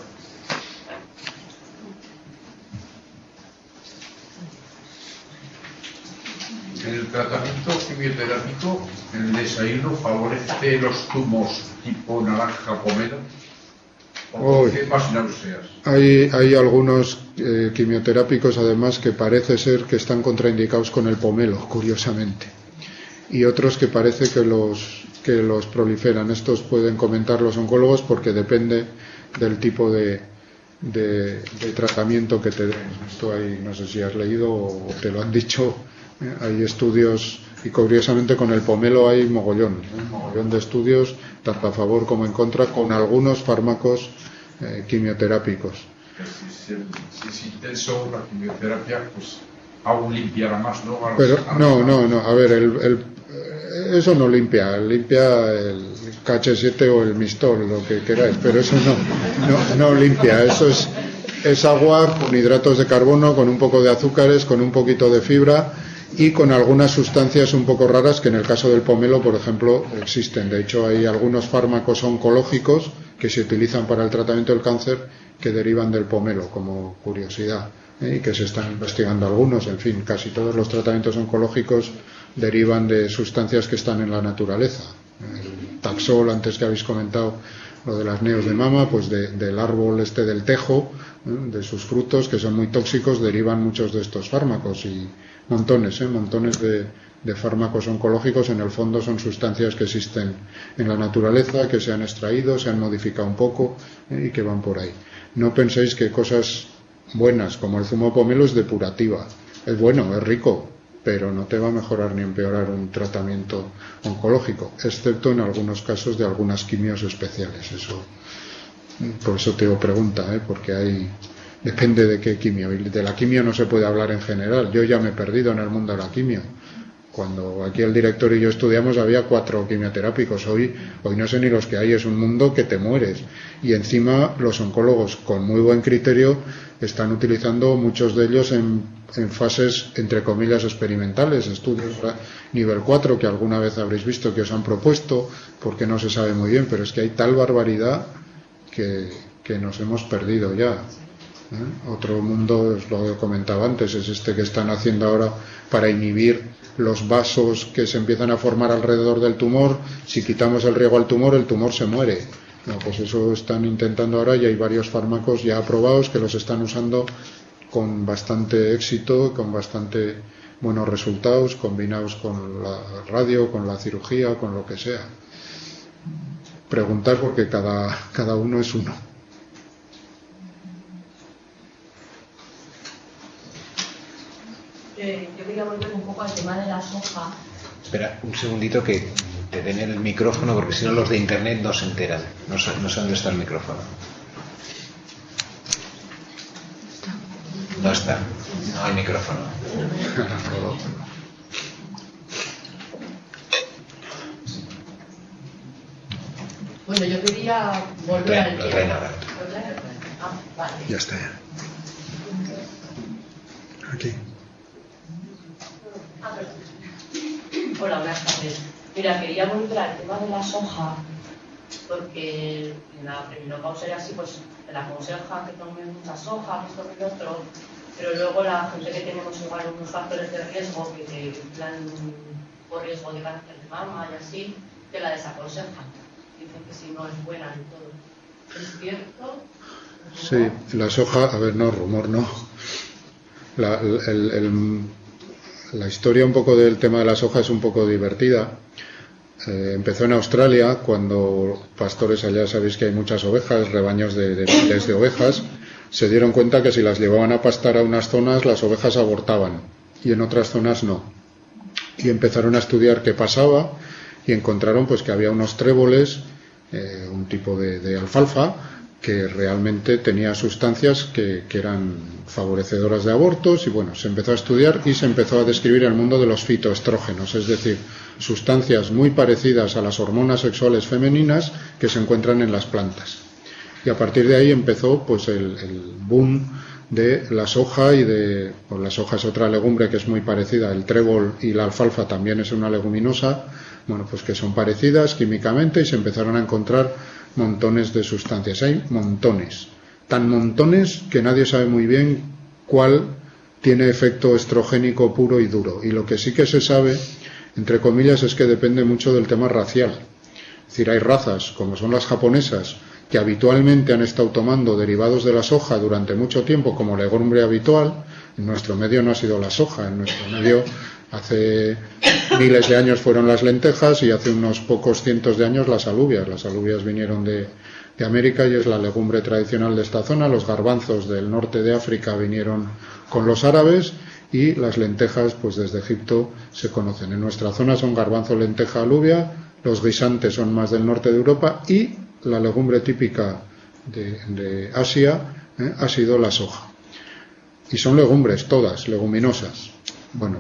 S8: En el tratamiento quimioterápico, el desayuno favorece los zumos tipo naranja pomelo. Más náuseas.
S3: Hay algunos quimioterápicos además que parece ser que están contraindicados con el pomelo, curiosamente, y otros que parece que los proliferan. Estos pueden comentar los oncólogos porque depende del tipo de tratamiento que te den. Esto ahí, no sé si has leído o te lo han dicho, hay estudios, y curiosamente con el pomelo hay mogollón de estudios, tanto a favor como en contra, con algunos fármacos quimioterápicos.
S8: Si es intenso la quimioterapia, pues aún limpiará más, ¿no?
S3: Pero no, a ver, eso no limpia el KH7 o el Mistol, lo que queráis, pero eso no limpia, eso es agua con hidratos de carbono, con un poco de azúcares, con un poquito de fibra y con algunas sustancias un poco raras que en el caso del pomelo, por ejemplo, existen. De hecho, hay algunos fármacos oncológicos que se utilizan para el tratamiento del cáncer que derivan del pomelo, como curiosidad, y que se están investigando algunos. En fin, casi todos los tratamientos oncológicos derivan de sustancias que están en la naturaleza. El Taxol, antes que habéis comentado lo de las neos de mama, pues del árbol del tejo, de sus frutos, que son muy tóxicos, derivan muchos de estos fármacos, y montones de fármacos oncológicos en el fondo son sustancias que existen en la naturaleza, que se han extraído, se han modificado un poco y que van por ahí. No penséis que cosas buenas como el zumo pomelo es depurativa. Es bueno, es rico, pero no te va a mejorar ni empeorar un tratamiento oncológico, excepto en algunos casos de algunas quimios especiales. Eso, por eso te pregunta, porque depende de qué quimio. Y de la quimio no se puede hablar en general. Yo ya me he perdido en el mundo de la quimio. Cuando aquí el director y yo estudiamos había 4 quimioterápicos. Hoy no sé ni los que hay, es un mundo que te mueres. Y encima los oncólogos con muy buen criterio están utilizando muchos de ellos en fases entre comillas experimentales, estudios nivel 4 que alguna vez habréis visto que os han propuesto, porque no se sabe muy bien, pero es que hay tal barbaridad que nos hemos perdido ya. Otro mundo, os lo comentaba antes, es este que están haciendo ahora para inhibir los vasos que se empiezan a formar alrededor del tumor. Si quitamos el riego al tumor, el tumor se muere. No, pues eso están intentando ahora, y hay varios fármacos ya aprobados que los están usando con bastante éxito, con bastante buenos resultados, combinados con la radio, con la cirugía, con lo que sea. Preguntar porque cada uno es uno.
S9: Yo quería volver un poco al tema de la soja.
S1: Espera un segundito que te den el micrófono, porque si no los de internet no se enteran, no sé dónde está el micrófono. No está, no hay micrófono.
S9: Bueno, yo quería volver al
S1: Lo traen ahora.
S9: Vale.
S3: Ya está. Aquí.
S9: Hola, buenas tardes. Mira, quería volver al tema de la soja, porque en la premenopausia y así, pues te la aconsejan que tomen mucha soja, esto y lo otro, pero luego la gente que tenemos igual unos factores de riesgo, que te plan por riesgo de cáncer de mama y así, te la desaconsejan. Dicen que si no es buena y todo. ¿Es cierto?
S3: Sí, la soja, a ver, no, rumor no. La historia un poco del tema de la soja es un poco divertida. Empezó en Australia, cuando pastores allá, sabéis que hay muchas ovejas, rebaños de miles de ovejas, se dieron cuenta que si las llevaban a pastar a unas zonas, las ovejas abortaban y en otras zonas no. Y empezaron a estudiar qué pasaba y encontraron pues que había unos tréboles, un tipo de alfalfa, que realmente tenía sustancias que eran favorecedoras de abortos, y bueno, se empezó a estudiar y se empezó a describir el mundo de los fitoestrógenos, es decir, sustancias muy parecidas a las hormonas sexuales femeninas que se encuentran en las plantas. Y a partir de ahí empezó pues el boom de la soja pues la soja es otra legumbre que es muy parecida, el trébol y la alfalfa también es una leguminosa, bueno, pues que son parecidas químicamente, y se empezaron a encontrar montones de sustancias. Hay montones, tan montones que nadie sabe muy bien cuál tiene efecto estrogénico puro y duro. Y lo que sí que se sabe, entre comillas, es que depende mucho del tema racial. Es decir, hay razas, como son las japonesas, que habitualmente han estado tomando derivados de la soja durante mucho tiempo como legumbre habitual. En nuestro medio no ha sido la soja, en nuestro medio hace miles de años fueron las lentejas, y hace unos pocos cientos de años las alubias. Las alubias vinieron de de América y es la legumbre tradicional de esta zona. Los garbanzos del norte de África vinieron con los árabes y las lentejas, pues desde Egipto se conocen. En nuestra zona son garbanzo, lenteja, alubia, los guisantes son más del norte de Europa y la legumbre típica de Asia ha sido la soja. Y son legumbres, todas, leguminosas. Bueno,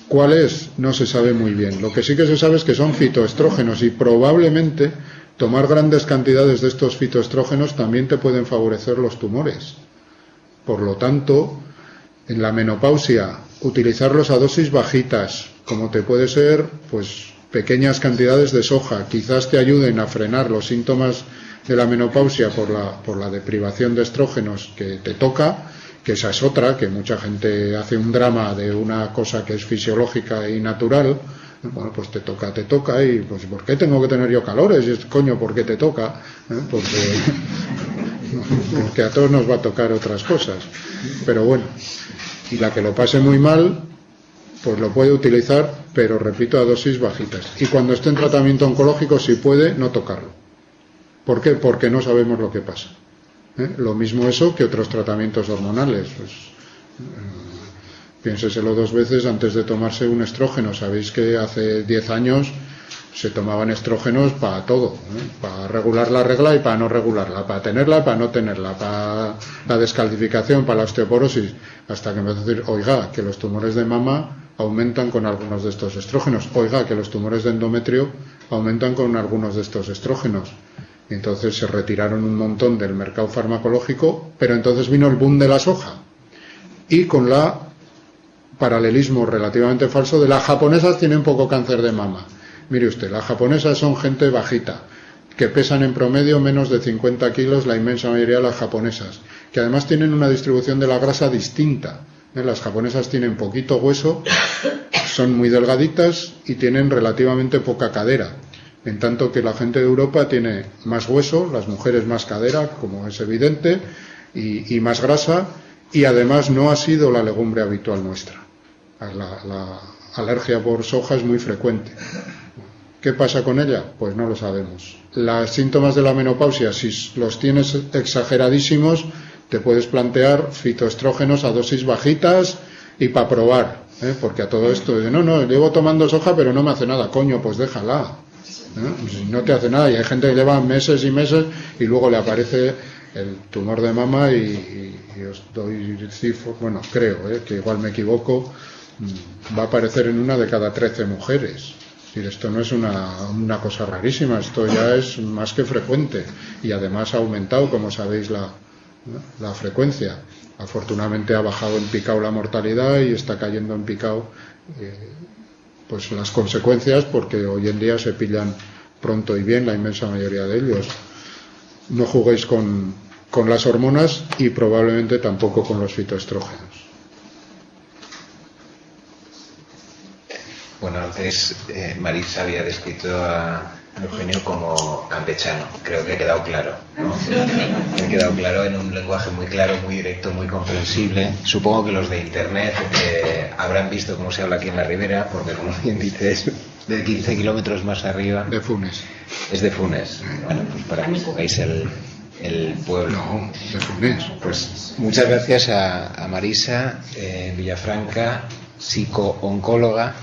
S3: ¿cuáles? No se sabe muy bien. Lo que sí que se sabe es que son fitoestrógenos y probablemente tomar grandes cantidades de estos fitoestrógenos también te pueden favorecer los tumores. Por lo tanto, en la menopausia, utilizarlos a dosis bajitas, como te puede ser, pues pequeñas cantidades de soja, quizás te ayuden a frenar los síntomas de la menopausia por la deprivación de estrógenos que te toca, que esa es otra, que mucha gente hace un drama de una cosa que es fisiológica y natural. Bueno, pues te toca y pues ¿por qué tengo que tener yo calores? Y es, coño, ¿por qué te toca? Porque a todos nos va a tocar otras cosas. Pero bueno, y la que lo pase muy mal, pues lo puede utilizar, pero repito, a dosis bajitas. Y cuando esté en tratamiento oncológico, si puede, no tocarlo. ¿Por qué? Porque no sabemos lo que pasa. Lo mismo eso que otros tratamientos hormonales. Pues, piénseselo 2 veces antes de tomarse un estrógeno. Sabéis que hace 10 años se tomaban estrógenos para todo, para regular la regla y para no regularla, para tenerla y para no tenerla, para la descalcificación, para la osteoporosis, hasta que empezó a decir, oiga, que los tumores de mama aumentan con algunos de estos estrógenos, oiga, que los tumores de endometrio aumentan con algunos de estos estrógenos. Entonces se retiraron un montón del mercado farmacológico, pero entonces vino el boom de la soja y con la paralelismo relativamente falso de las japonesas tienen poco cáncer de mama. Mire usted, las japonesas son gente bajita, que pesan en promedio menos de 50 kilos, la inmensa mayoría de las japonesas, que además tienen una distribución de la grasa distinta. Las japonesas tienen poquito hueso, son muy delgaditas y tienen relativamente poca cadera. En tanto que la gente de Europa tiene más hueso, las mujeres más cadera, como es evidente, y más grasa, y además no ha sido la legumbre habitual nuestra. La alergia por soja es muy frecuente. ¿Qué pasa con ella? Pues no lo sabemos. Los síntomas de la menopausia, si los tienes exageradísimos, te puedes plantear fitoestrógenos a dosis bajitas y para probar, porque a todo esto, no, llevo tomando soja pero no me hace nada, coño, pues déjala. No te hace nada y hay gente que lleva meses y meses y luego le aparece el tumor de mama y os doy cifras, bueno, creo que igual me equivoco, va a aparecer en 1 de cada 13 mujeres. Es decir, esto no es una cosa rarísima, esto ya es más que frecuente y además ha aumentado, como sabéis, la frecuencia. Afortunadamente ha bajado en picado la mortalidad y está cayendo en picado pues las consecuencias, porque hoy en día se pillan pronto y bien la inmensa mayoría de ellos. No juguéis con las hormonas y probablemente tampoco con los fitoestrógenos.
S1: Bueno, antes Marisa había descrito a Eugenio como campechano. Creo que ha quedado claro, ¿no? Ha quedado claro en un lenguaje muy claro, muy directo, muy comprensible. Supongo que los de internet habrán visto cómo se habla aquí en la Ribera, porque como bien dices, de 15 kilómetros más arriba.
S3: De Funes.
S1: Es de Funes. Bueno, pues para que pongáis el pueblo.
S3: No, de Funes.
S1: Pues muchas gracias a Marisa Villafranca, psico-oncóloga,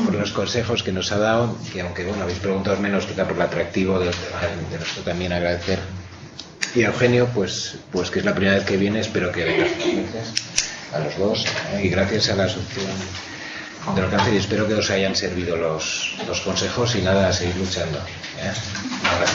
S1: por los consejos que nos ha dado, que aunque bueno habéis preguntado menos, quizá por el atractivo de nuestro también agradecer. Y a Eugenio, pues que es la primera vez que viene, espero que venga. Gracias a los dos y gracias a la Asociación del Cáncer y espero que os hayan servido los consejos y nada, a seguir luchando. Un abrazo.